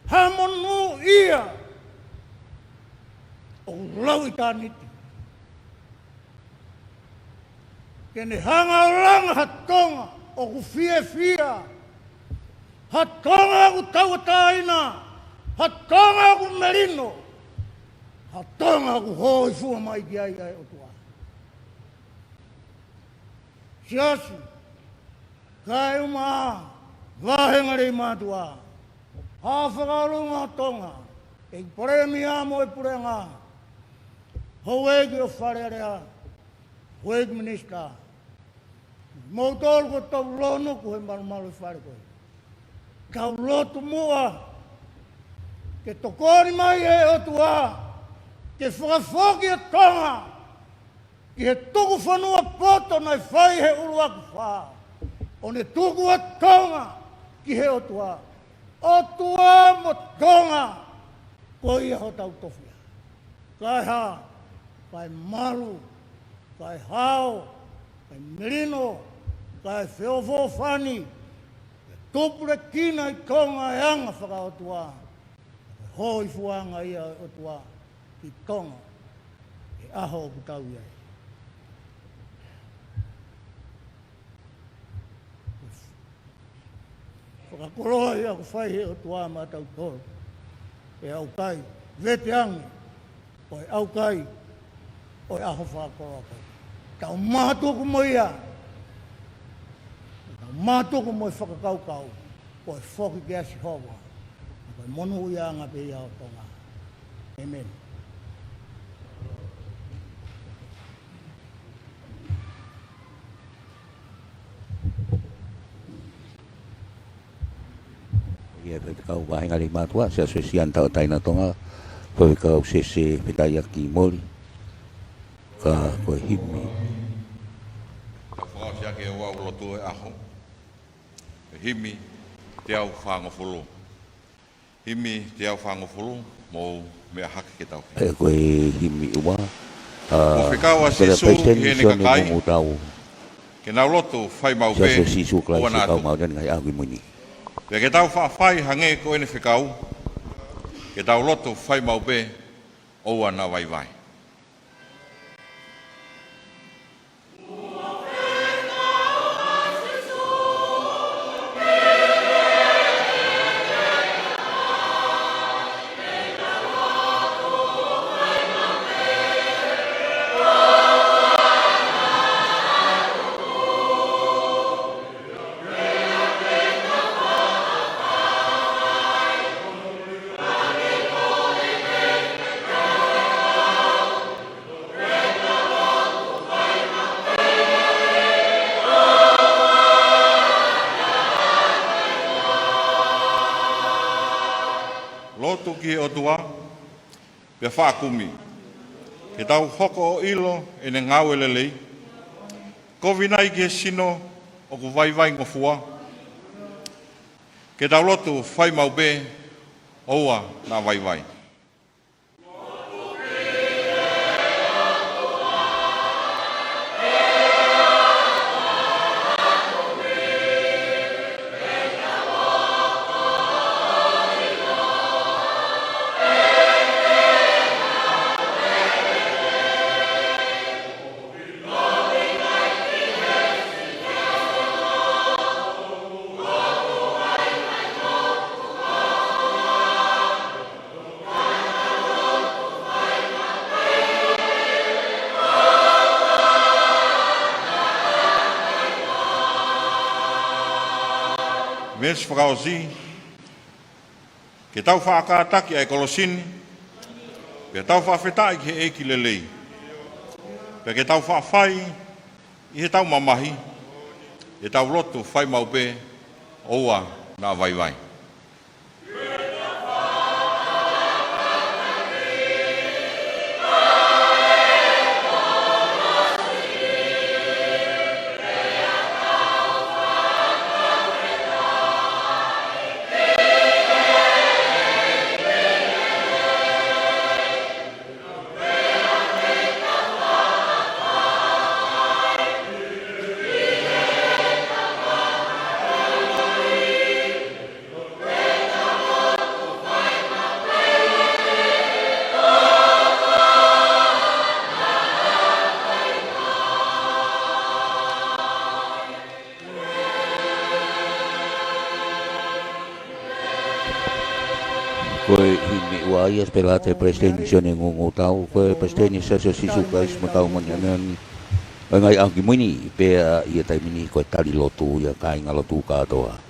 Hamonu ia. O lau i tāniti. Kene hanga o langa ha Tonga, o ku fia. Ha Tonga ku tauataina, ha Tonga ku merino, ha Tonga ku hoi fua mai ki ai o tua. Siasi, kai uma, vahenga Leimatu'a, ha whakarunga Tonga, e poremi amo e purenga, Haueki o Fale, Haueki Minista. Moutol ko tau lono ko he malu Fale koe. Tau lotu mua. Ke tokori mai e otua. Ke whakafoki e Tonga. Ki he tuku whanua poto nai whai he uruaku wha. O ne tuku a Tonga ki he otua. Otua mo Tonga. Ko ia ho tau tofia. Kai ha. Kai malu, kai hao, kai merino, kai whiowho whani, tupure kina I Tonga e anga whakaotua, hoi fuanga ia otua I Tonga, e aho o kutau iai. Whakakoroa ia ku whai he otua ma tau toro, e Aukai, Vete ange, o e Aukai, o e aho whakakoroa koe. Tau mahatu ku mo ia. Tau Mātoko mo whakakaukau, ko e whoki kia si hoa. Ko e monu ia ngā pe ia o Tonga. Amen. Ia pe kau wahinga Leimatu'a, se Uesiliana tau taina Tonga, koe kau sese petai aki mori, ka koe himi. Ka whakasi ake e wau lotu e aho. E himi te au whangofulu. Himi te au whangofulu, mō mea hake ke tau. E koe himi ua. Ko whikawa sisu i ene kakai. Ke nau lotu whai mau pe. Se sisu klai se kau mau den ngai ahi muni. Pea ke tau whawhai hange ko ene whikau. Ke tau lotu whai mau pe. Oua na vai vai. Lotu ki o tua, pia whakumi. Ke tau hoko o ilo e ne ngau elelei. Kovinai ki e sino o ku vai vai ngofua. Ke tau lotu whai mau be, oua na vai vai. Mes whakaosi, ke tau whaakataki ai kolosini, pe tau whawhetai ki he eki lelei. Pe ke tau whawhai, i he tau mamahi, e tau lotu whai maupe, oua na vai vai. Koe himi ua ia spelate presidenti sione ngungu tau, koe presidenti sasio sisu kais matau manyanani. Ngai ahi muni, pea ia taimini koe tari lotu, ia kainga lotu katoa.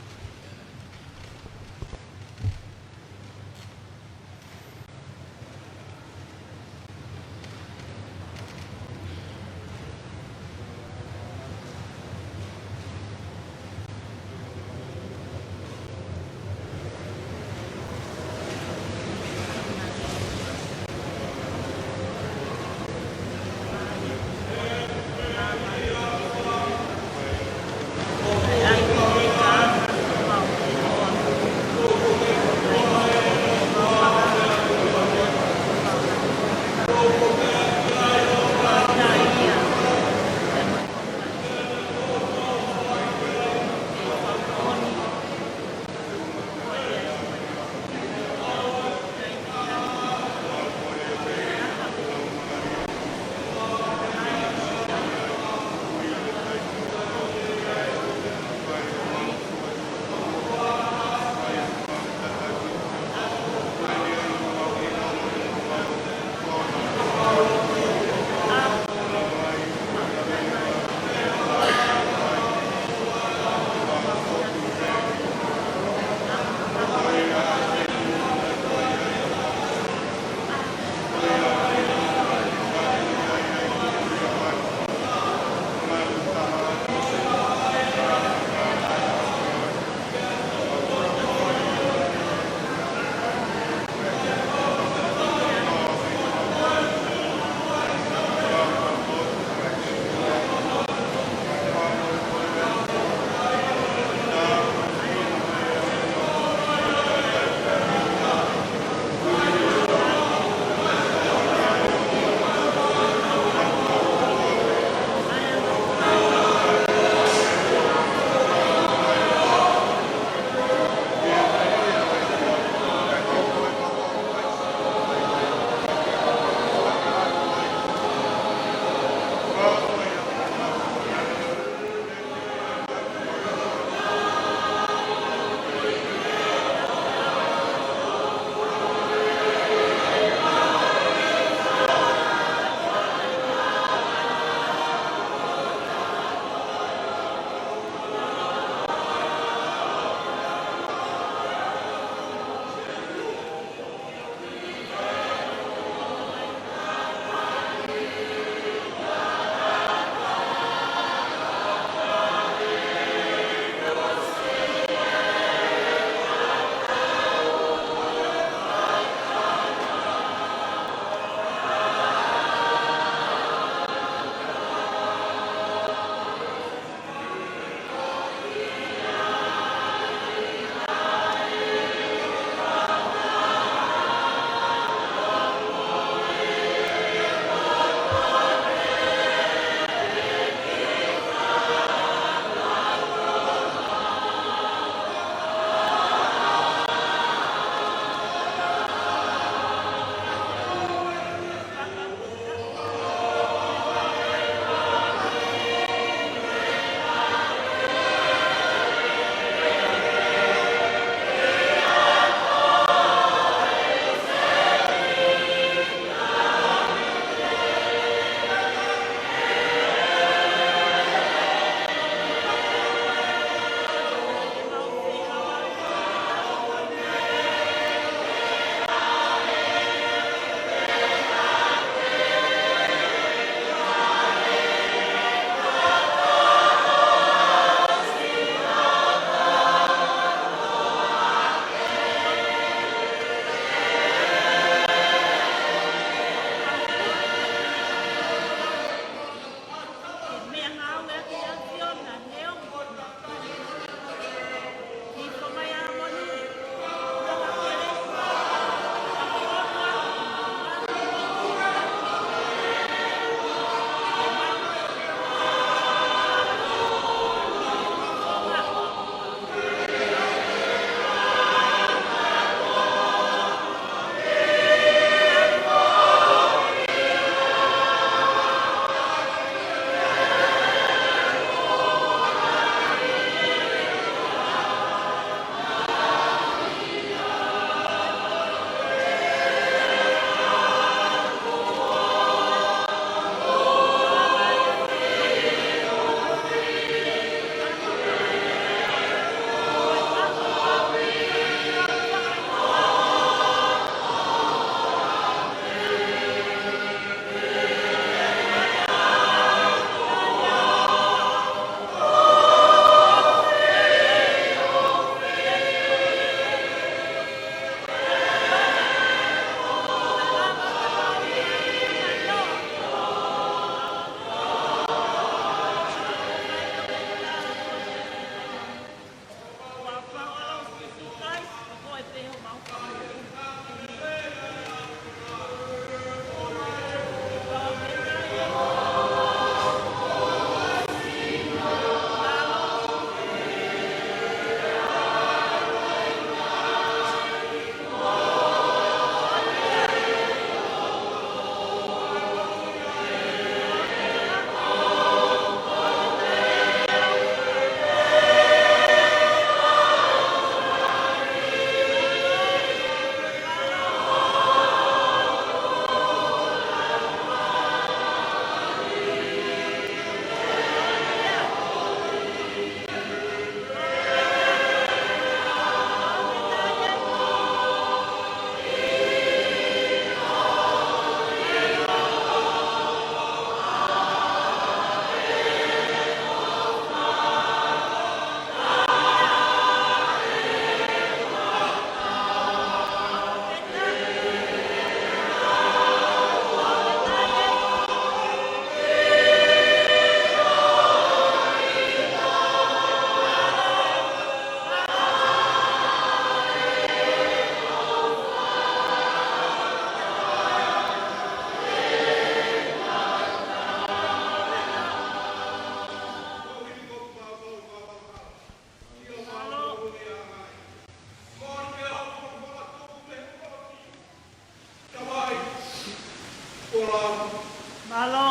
Malo.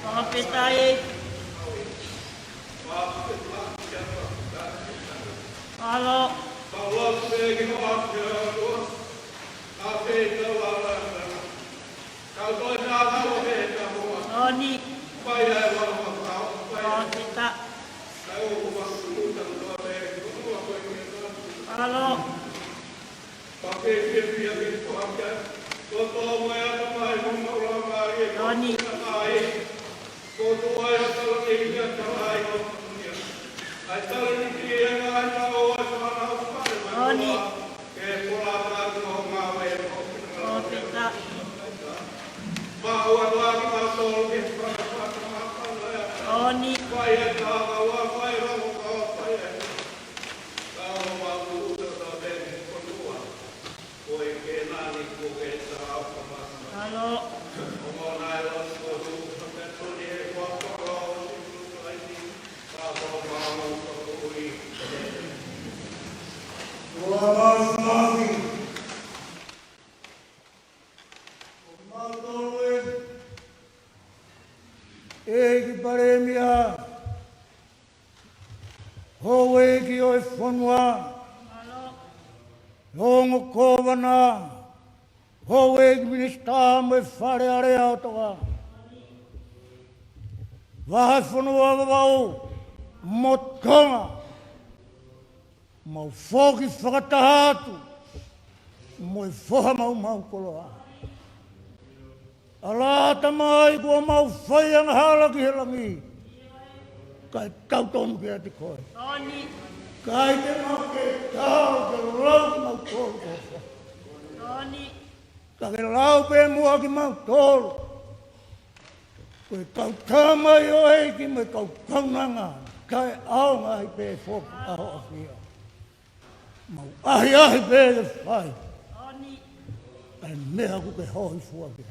Papetai. Malo. Oni. Papeta. Halo. Oni. Oni. Papeta. Oni. Halo. Egi paremia, ho egi o Vahefonua, longo kovana, ho egi minista me Fale area Tonga. Vahefonua Vava'u, mo Tonga, mau foki whakatahatu, mo I whoha mau koloa. Alata mai kua mau whai ang hala ki he langi. Kai tau tonu ki ati koe. Oni. Kai te mau ke tau ke lau ki mau tolu koe. Oni. Ka ke lau pe mua ki mau tolu. Koe kau tamai o hei ki me kau kaunanga. Kai au ngai pe foki aho awhia. Mau ahi pe le whai. Oni. Kai mea ku ke hoi fua ki.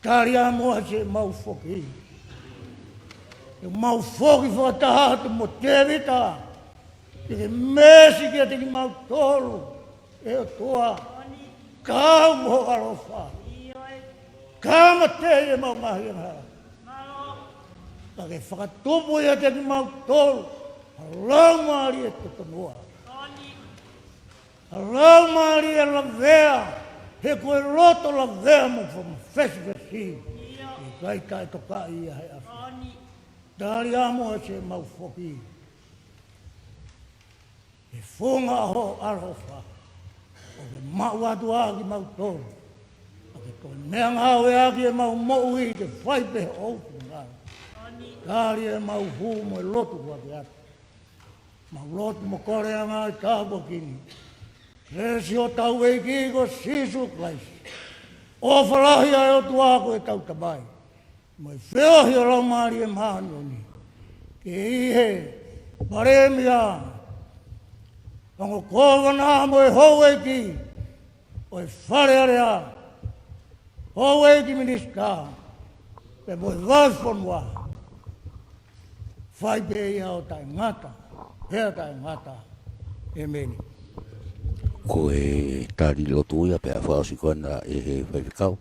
Taria moa se mau foki. E mau foki whakatahatu mo te vita. E ke mesi ki ati ki mau tolu. E o toa. Kau mo arofa. Kama te e mau mahi ang haa. Ka ke whakatupu i ati ki mau tolu. Halau maari e tutanua. Halau maari e la vea. He koe roto la vea mo whamawhesi. I kai kai toka I hai awhi. Dari amo e se mau whoki. E whonga aho arofa. O ke mau atu aki mau tōru. A ke koe mea ngāwe aki e mau mou I ke whaipe outu ngā. Dari e mau hū mo e lotu kua ke atu. Mau lotu mo kore a ngā I tāpua kini. Resi o tau e ki ko sisu klaisi. O whalahi ai o tuako e tau tabai. Mo e whiohi o lau maari e mahani o ni. Ke ihe, paremia. Ongo kōwana mo e hou e ki. O e whare area. Hou e ki minista. Pe mo e Vahefonua. Whai pe ia o tai ngata. Hea tai ngata. E meni. Ko e tari lotu ia pe a whaosi kona e he whaiwhikau.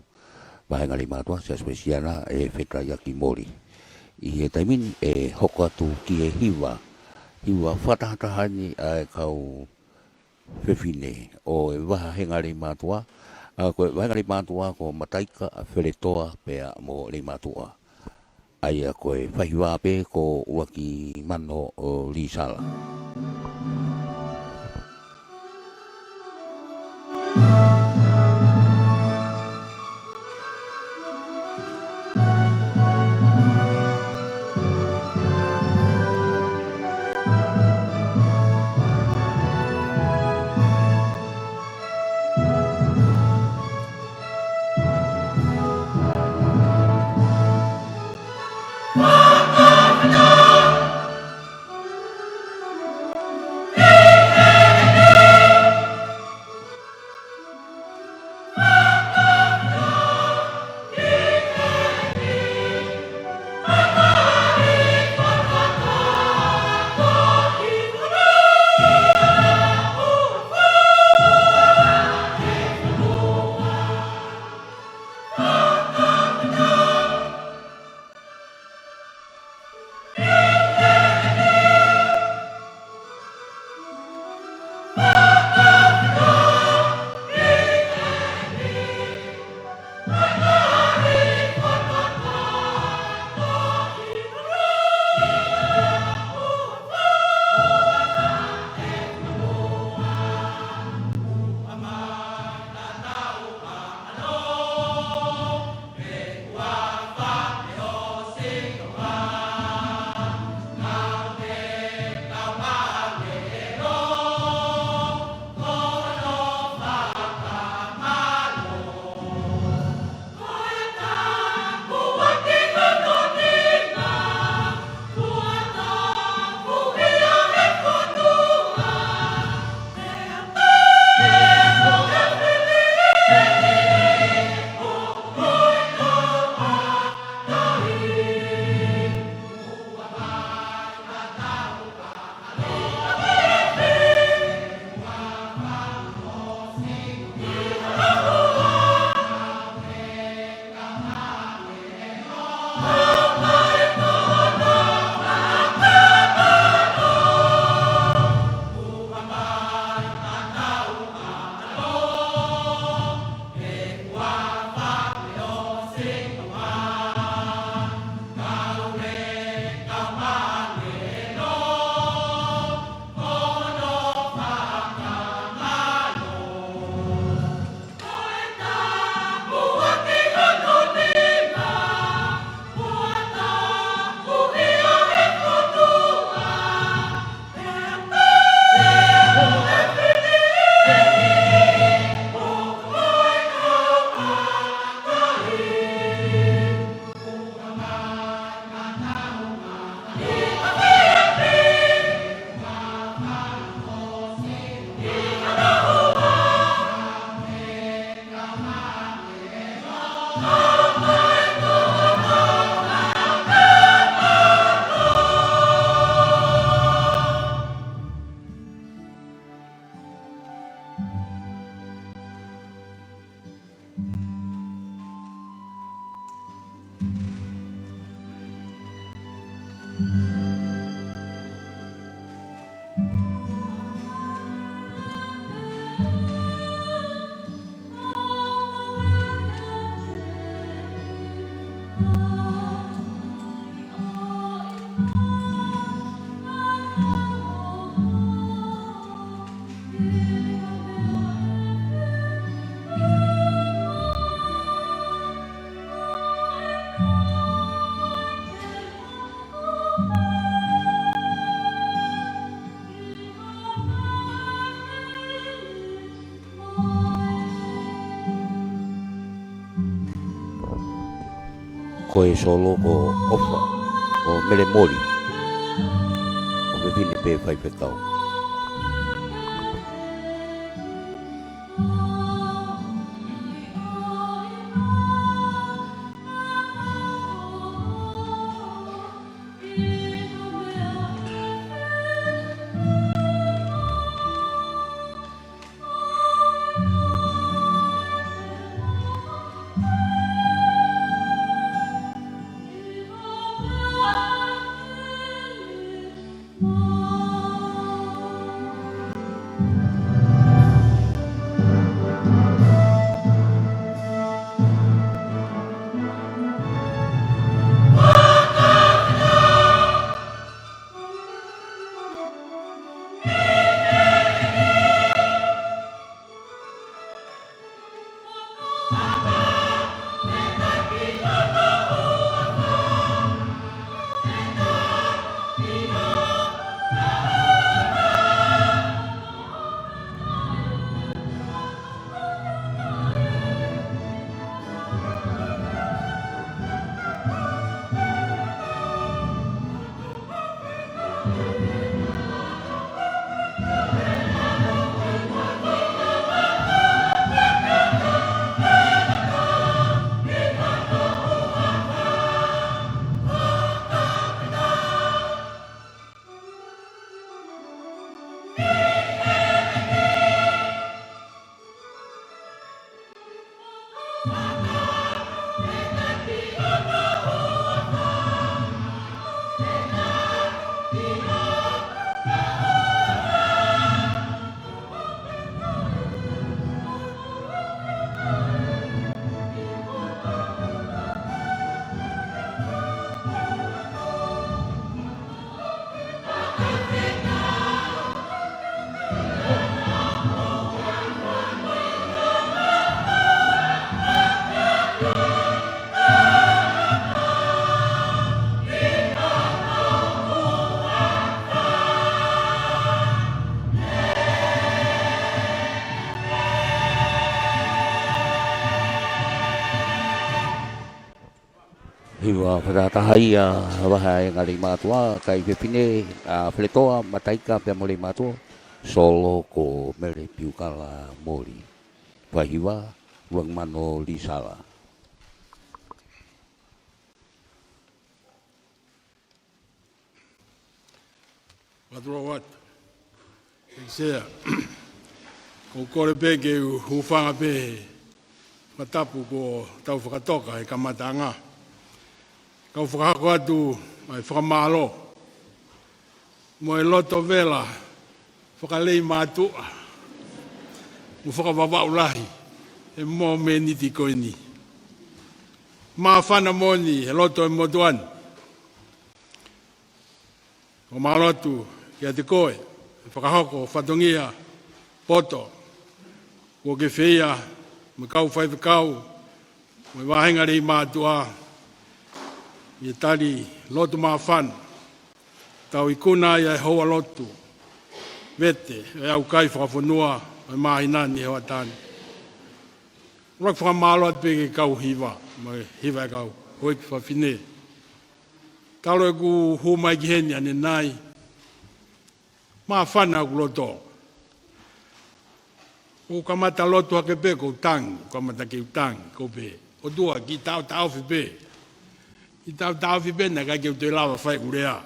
Mahenga Leimatu'a, Siasi Uesiliana e whetrai aki mori. I he taimin e hoko atu ki e hiwa. Hiwa whatahatahani a e kau whewhine o e Wahenga Leimatu'a. Ko e Wahenga Leimatu'a ko mataika a Falelotu pe a mo Leimatu'a. Aia ko e whahiwa pe ko uaki mano o Lisala. Yeah. koe solo ko ofa o mele mori o me vine pe fai petau. Hiwa whakatahai a waha e ngā Leimatu'a kai pepine a Faletoa mataika pia mo Leimatu'a solo ko mele piukala mori. Wahiwa ruang mano lisala. Matua wat. Sea. Ko kore pe ke hufanga pe matapu ko tau whakatoka e kamatanga. Kau whakako atu mai whakamalo. Mo e loto vela Leimatu'a. Mo Vava'u Lahi e mo me niti koe ni. Maa whana moni e loto e motuan. O Lotu kia te koe. Whakahoko, whatongia, poto. Ko ke whia, me kau whaivakau. Mo e wahenga Leimatu'a. I tari lotu mawhan, tau i kuna ia e hoa lotu, Vete, e Aukai Fakafonua, e mahinani e hoa tani. Rak whakamalo at peke kau hiwa, mai hiwa e kau, hoik whawhine. Talo e ku humai ki heni ane nai, mawhan aku loto. O kamata lotu hake pe kou tangi, kamata ki tangi, kou pe. O tua ki tau fi pe. I tau fi pena ka ke te lawa whai urea.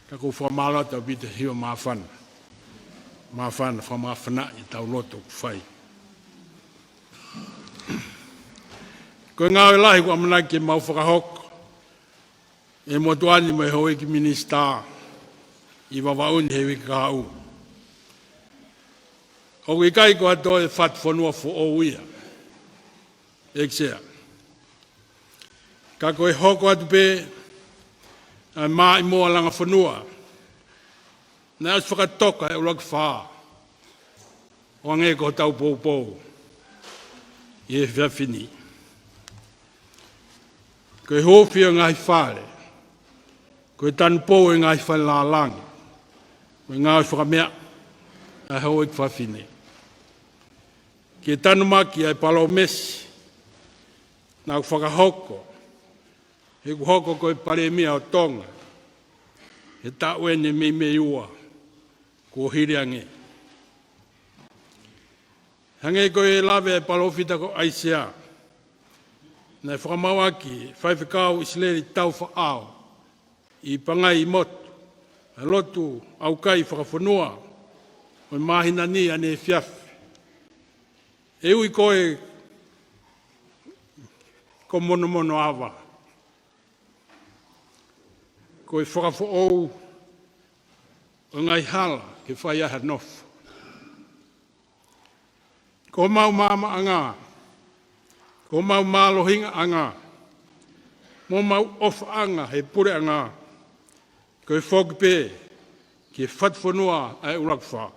Ka kou whamala tau pita hiwa mawhana. Mawhana whamawhana i tau loto ku whai. Koe ngāwe lahi kua manaki e mau whakahoko. E motuani mai hoi ki minista i Vava'u ni hewi ka hau. O i kai ko ato e Vahefonua fo o uia. Eksea. Ka koe hoko atu pe, a mai moa langa whanua. Na as whakatoka e ulak whaa. O nge ko tau pou. I e whiawhini. Koe hōwhia Ngaahi Fale. Koe tanu pou e Ngaahi Fale la langi. Koe Ngaahi whakamea. A hau e kwhawhine. Ke tanu maki ai palo mesi. nau whakahoko. He ku hoko koe pare mia o Tonga. He tāuene me ua. Ko hiriange. Hange koe e lawe e palofita ko aisea. Nei whakamawaki, whaiwhikau isleri tau whaao. I pangai i motu. A Lotu, Aukai, Fakafonua. O mahina ni ane fiafi. E ui koe ko mono awa. Koe whakafo'ou o ngai hala ke whai aha nofu. Ko mau mama anga. Ko mau mālohinga anga. Mo mau ofa anga he pure anga. Koe whokpe ke Vahefonua ai ulakwha.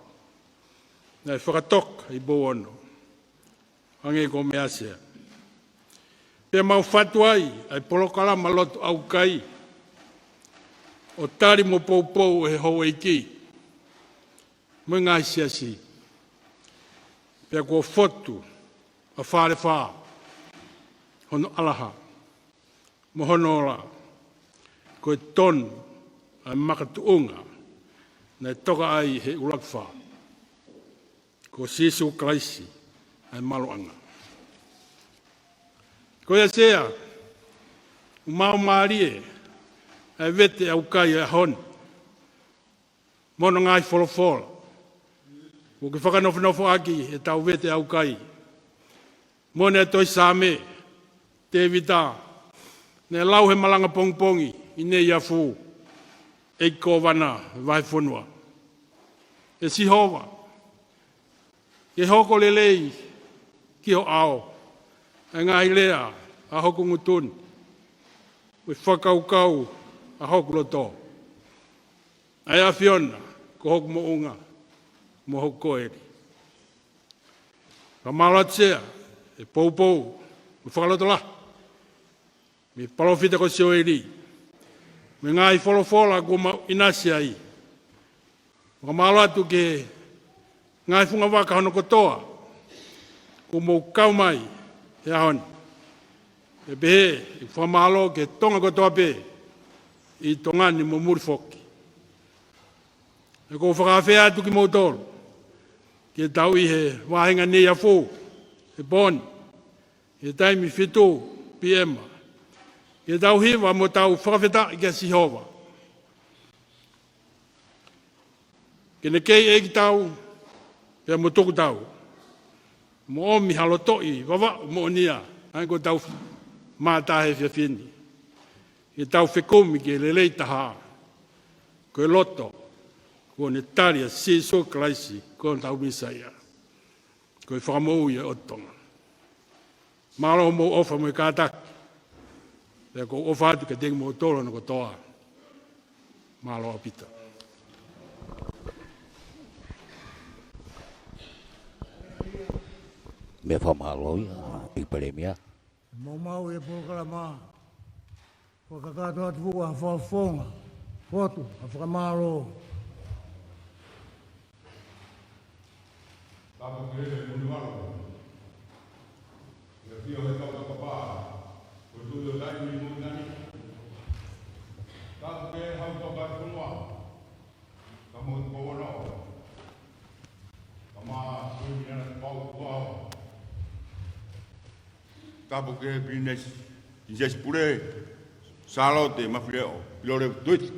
Nei whakatok i boano. Hange ko mea sea. Pea mau whatuai ai polokalama Lotu Aukai. O tari mo poupou e hou eiki. Mo Ngaahi Siasi. Pea ko fotu a Fale hono alaha. Mo hono ola. Ko tonu a makatuunga. Nei toka ai he ulakwha. Ko sisu klaisi ai maluanga. Ko ia sea. Umau maarie. Ai vete aukai a hon. Mono ngai folofola. O ke whakanofo aki e tau vete aukai. Mone e toi same. Te vita. Ne lau he malanga pongpongi. Ine ia fu. Eiko wana Vahefonua. E si hova. Ke hoko lelei. Ki ho ao. E ngai lea. A hoku ngutun. We whakaukau. A hoku loto. Ai a Fiona. Ko hoku mo unga. Mo hoku koeri. Ka malatsea. E poupou. Me whakaloto la. Me palofita ko sio eri. Me ngai folofola ko ma inasi ai. Ka malatu ke ngai funga waka hono kotoa. Ko mo kau mai. E ahon. E behe. I whamalo ke tonga kotoa pe. I tongani mo murifoki. E ko whakawhea atu ki mautoro. Ke tau i he wahinga nei a fō. E bon. E taimi whitu PM. Ke tau hiwa mo tau whakawheta i kia sihova. Ke ne kei e ki tau. Pea mo toku tau. Mo omi halotoi. Vava'u mo nia. Ai ko tau mātahe whiawhini. Ke tau whekomi ke lelei taha. Ko e loto. Ko ne taria siso klaisi. Ko tau misaia. Ko e whakamou i e otonga. Malo mo ofa mo e kātaki. Pea ko ofa atu ke tengi mo tolo na ko toa. Malo apita. Me whamaloi i paremia. Mau e polokalama. Ko kakato atu a whaafonga. Fotu a whakamaro. Tapu kere munu walo. Ia pio he kau kapapa. Ko tuyo tai ni munu nani. Tapu kere hau kau Vahefonua. Kamu kowono. Kama Uesiliana pau kuao. Tapu kere pines. Inses pure. Salote mafileo. Lore tuit.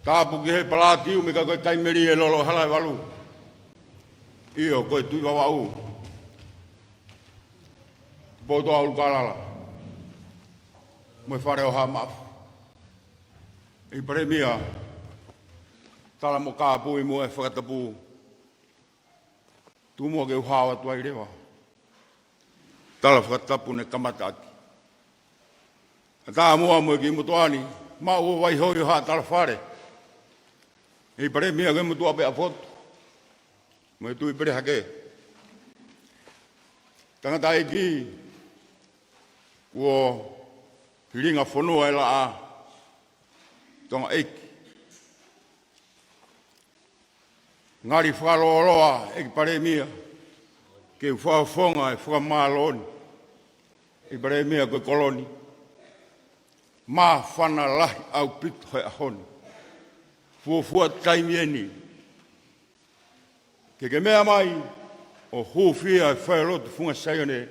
Tapu kere palatiu me kako taimeri e lolo halai walu. Iyo koe tui Vava'u. Poto aulu kalala. Moe whare o hamafu. I paremia. Tala mo kāpui mo e whakatapu. Tumo ke uhawa tuai rewa. Tala whakatapu ne kamataki. Tā mua mo ki mutuani. Ma ua wai hoi ha tala whare. I paremia ke mutua pe a fotu. Mo tu ibere hake. Tangata eki. Wo hiringa whanua e la a. Tonga eki. Ngari whakaloa eki pare mia. Ke whaafonga e whakamāloni. I bare mea koe koloni. Mā whana lahi au pitu hoi ahoni. Fuafua taimi eni. Ke mea mai o hūwhia e Falelotu funga saione.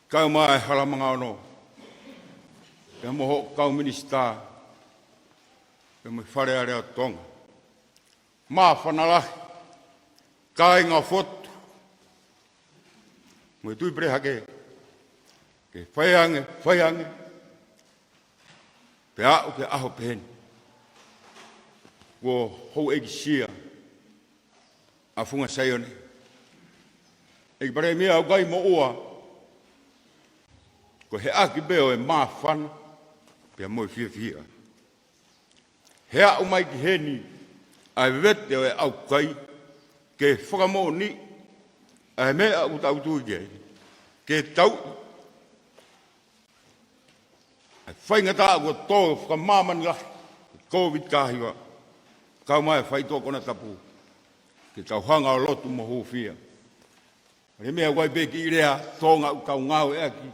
Kau mai halamanga ono. Ke moho kau minista. Ke me whare are a Tonga. Mā whana lahi. Kai ngā fotu. Mui tui pre hake. Ke whaiange. Pe au ke aho peheni. Wo hou eki sia. A funga saione. Eki pare mea Aukai mo ua. Ko he aki beo e mā whana. Pea moi fia. He au mai ki heni. Ai vete o e Aukai. Ke whakamo ni. Ai mea utautu ke. Ke tau. Ai whaingata ako tō whakamāmani lahi. COVID kāhiwa. Kau mai whai tō kona tapu. Ke tau hanga o Lotu mo hūwhia. Re mea wai peki i rea tōnga u kau ngāo e aki.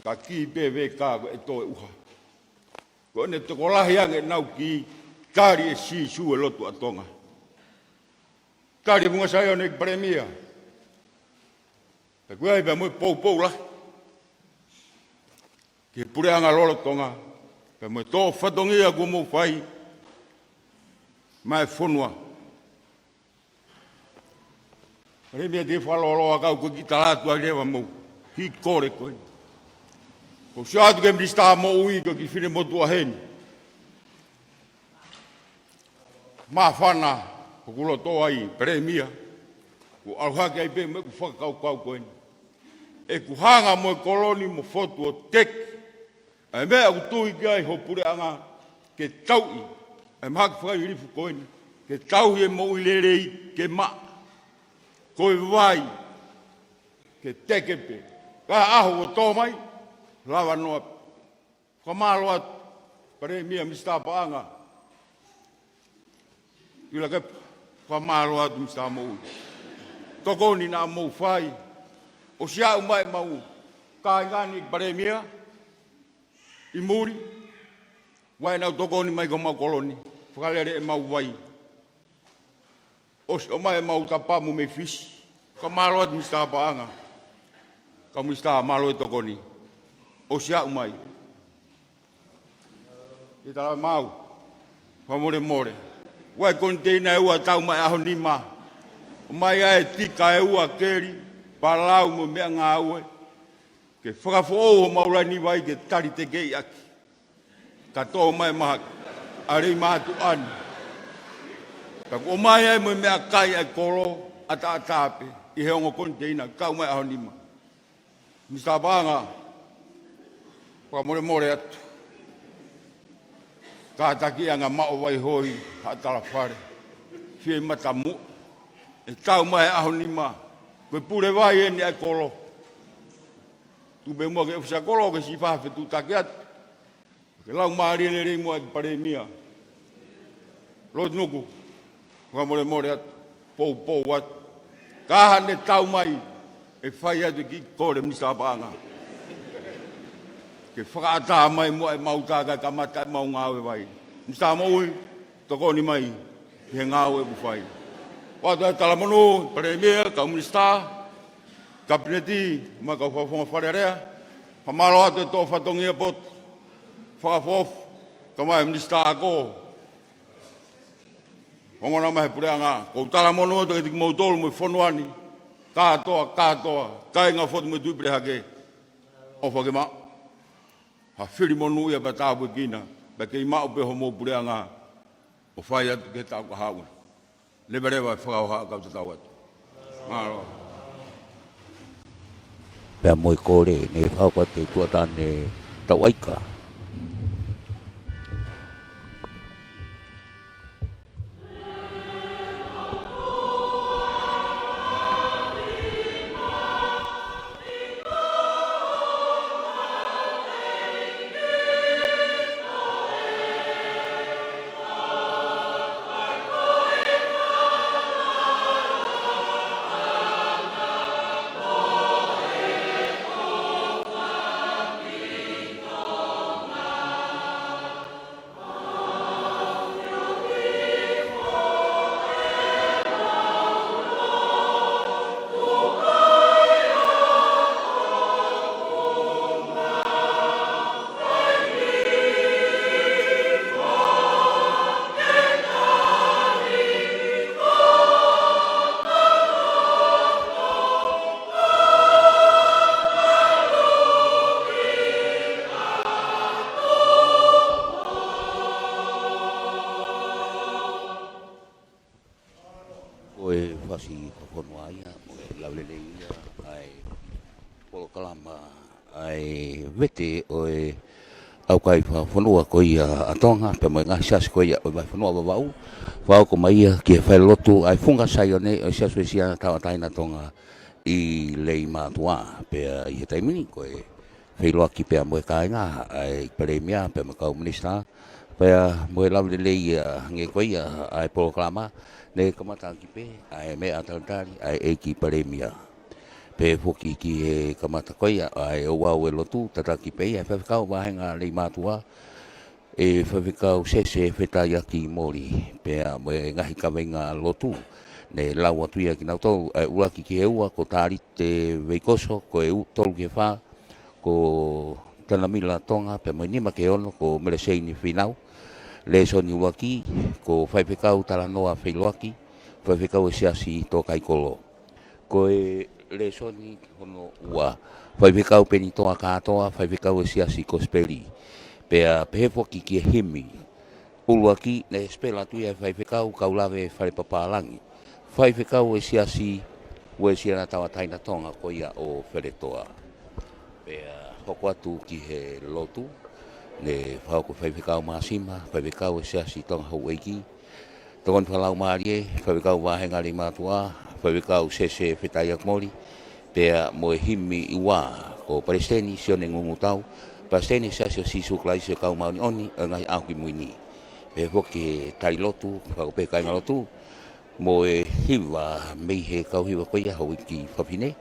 Ka ki pewe kāko e tō e uha. Ko ne toko lahi ange nau ki kāri e si su e Lotu a Tonga. Kāri funga sai one pare mea. Pe kuai pe moi pou lahi. Ke pureanga lolo Tonga. Pe moi tō whatongia ku mou whai. Vahefonua. Re mea te whaloloa kau ko ki talatu a rewa mou. Hi kore koe. Ko siatu ke mrista mo ui ko ki whine motua heni. Mā whana ko kulo tō ai pere mia. Ko aluhake ai pe me ku whakakau koe ni. E ku hanga mo e koloni mo fotu o tek. Ai mea ku tui ki ai ho pure anga ke taui. Ai mahaki whai rifu koe ni. Ke tauhi e mo i lerei ke ma. Koe vai. Ke tekepe. Ka aho o tō mai. Lawa noa. Ka māloa pare mia mista paanga. Ila ke ka māloa tu mista mo ui. Toko ni nā mou whai. O siau mai mau. Ka ngani pare mia. I muri. Wai nau toko ni mai ko mau koloni. Whakalere e mau wai. O mai mau tapamu me fisi. Ka māloa tu mista paanga. Ka mista māloa toko ni. O siau mai. I tala mau. More. Wai konteina e ua tau mai aho nima. O mai ae tika e ua keri. Palau mo mea ngāue. Ke whakafo'ou o maurani wai ke tari te kei aki. Ka tō mai maha. A Leimatu'a. Ka o mai ae mo mea kai ai koro. Ata atape. I heongo konteina. Kau mai aho nima. Mista Panga. More atu. Ka taki anga mao wai hoi. Hatala whare. Fie matamu. E tau mai aho nima. Koe pure vai eni ai kolo. Tu be mua ke usa kolo ke si whawhe tu take atu. Ke lau maari ene rei mua ki pare mia. Lotu nuku. More atu. Pou atu. Kaha ne tau mai. E whai atu ki kore mnisa Panga. Ke whakaata mai mua e mautaka ka mata e mau ngāwe vai. Mnisa maui. Toko ni mai. He ngāwe bu whai. Wata e talamanu, premier, ka minista, kabineti, ma ka whawhonga wharearea, whamalo atu e tō whatongia pot, whakafof, ka mai minista ako. Wangona mai pureanga, ko talamanu atu e tiki mautolu mo whonuani, kātoa, kai ngā whotu mo tuipre hake, o whakema. Ha whiri monu ia pa tāpu e kina, pa kei mao peho mo pureanga, o whai atu ke tāku hauna. Leberewa whakau haa kau te tau atu. Māroa. Pea moi kore ne whakau te tuatane tau aika. Oe whasi Fakafonua ia, mo e laulele ia, ai polo kalama, ai Vete oe Aukai Vahefonua ko ia a Tonga, pe mo Ngaahi Siasi ko ia o Vahefonua Vava'u, wao ko mai ia ki e Falelotu, ai funga sai o nei o Siasi Uesiliana tawatai na Tonga i Leimatu'a, pe i he taimini ko e whailoa ki pe a mo e kāinga, ai peremia pe mo kau minista, pe mo e laulele ia nge ko ia ai polo kalama, ne kamata ki pe ai me ataltari ai e ki paremia pe foki ki e kamata koia ai o wa o Lotu tata ki pe ai fa wa henga Leimatu'a e fa se feta ya ki mori pe a mo Ngaahi ka venga Lotu ne lawa tu ya ki na to ua ki e ua ko tari te veikoso ko e tolu ke fa ko tana mila Tonga pe mo ni ma ke ono ko mele sei ni finau le soni waki ko whaipekau tala noa whailoaki, whaipekau e Siasi tō kaikolo. Ko e le soni hono ua whaipekau peni toa kātoa, whaipekau e Siasi ko speli. Pea pehefoki ki e himi, uluaki ne spela tu e whaipekau kaulawe whaipapalangi. Whaipekau e Siasi Uesiliana tawatai Tonga ko ia o Falelotu. Pea hoko atu ki he Lotu, le whao ko whaipekau māsima, whaipekau e Siasi Tonga hau eiki. Tongon whalau maarie, whaipekau wahenga Leimatu'a, whaipekau se whetai ak mori, pea mo e himi i wā, ko Palestini sione ngungutau, Palestini Siasi o sisu klaisi o kau mauni oni, o Ngaahi auki muini. Pea hoki tai Lotu, whao pekai ngā Lotu, mo e hiwa, mei he kau hiwa koia hau eiki whapine,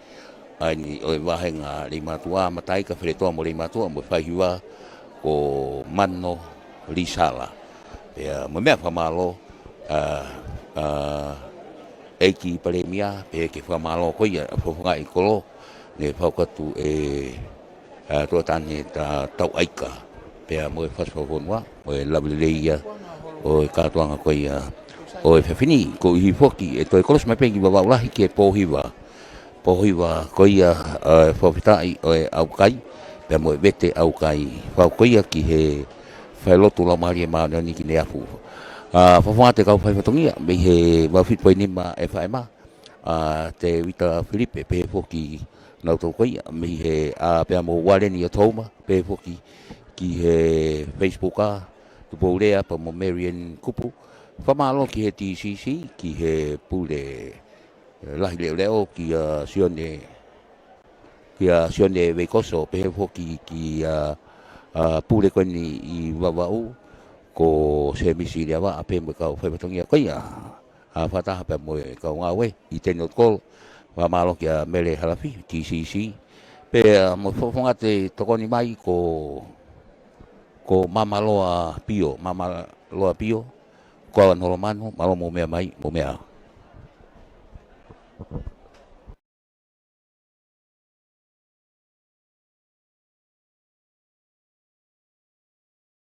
ai o e wahenga Leimatu'a, matai ka Falelotu mo Leimatu'a, mo e whaihiwa, o mano risala pea mo mea whamalo eiki paremia pe ke whamalo ko ia whafunga i kolo ne whaukatu e tuatane ta tau aika pea mo e Fakafonua mo e labileia o e kātuanga ko ia o e whawhini ko i hifoki e toi kolos mai pengi Vava'u Lahi ki e pohiwa ko ia whawhitai o e Aukai pe mo Vete Aukai whao koia ki he Falelotu la maria maana ni ki ne afu whawha te kau whaifatongia me he wawhit poi nima e whaema te wita Filipe pe foki nau tau koia me he pe mo wareni a Tonga pe foki ki he Facebook tu pourea pa mo Marian kupu whamalo ki he TCC ki he pule Lahi leo ki sione kia sione veikoso pehe foki ki pule koni i Vava'u ko se misi lia wa ape mo kau whaipatongia koia whataha pe mo e kau ngawe i tenot kol wa malo kia mele halafi TCC pe mo whafonga te tokoni mai ko mama loa pio ko awan holomano malo mo mea mai mo mea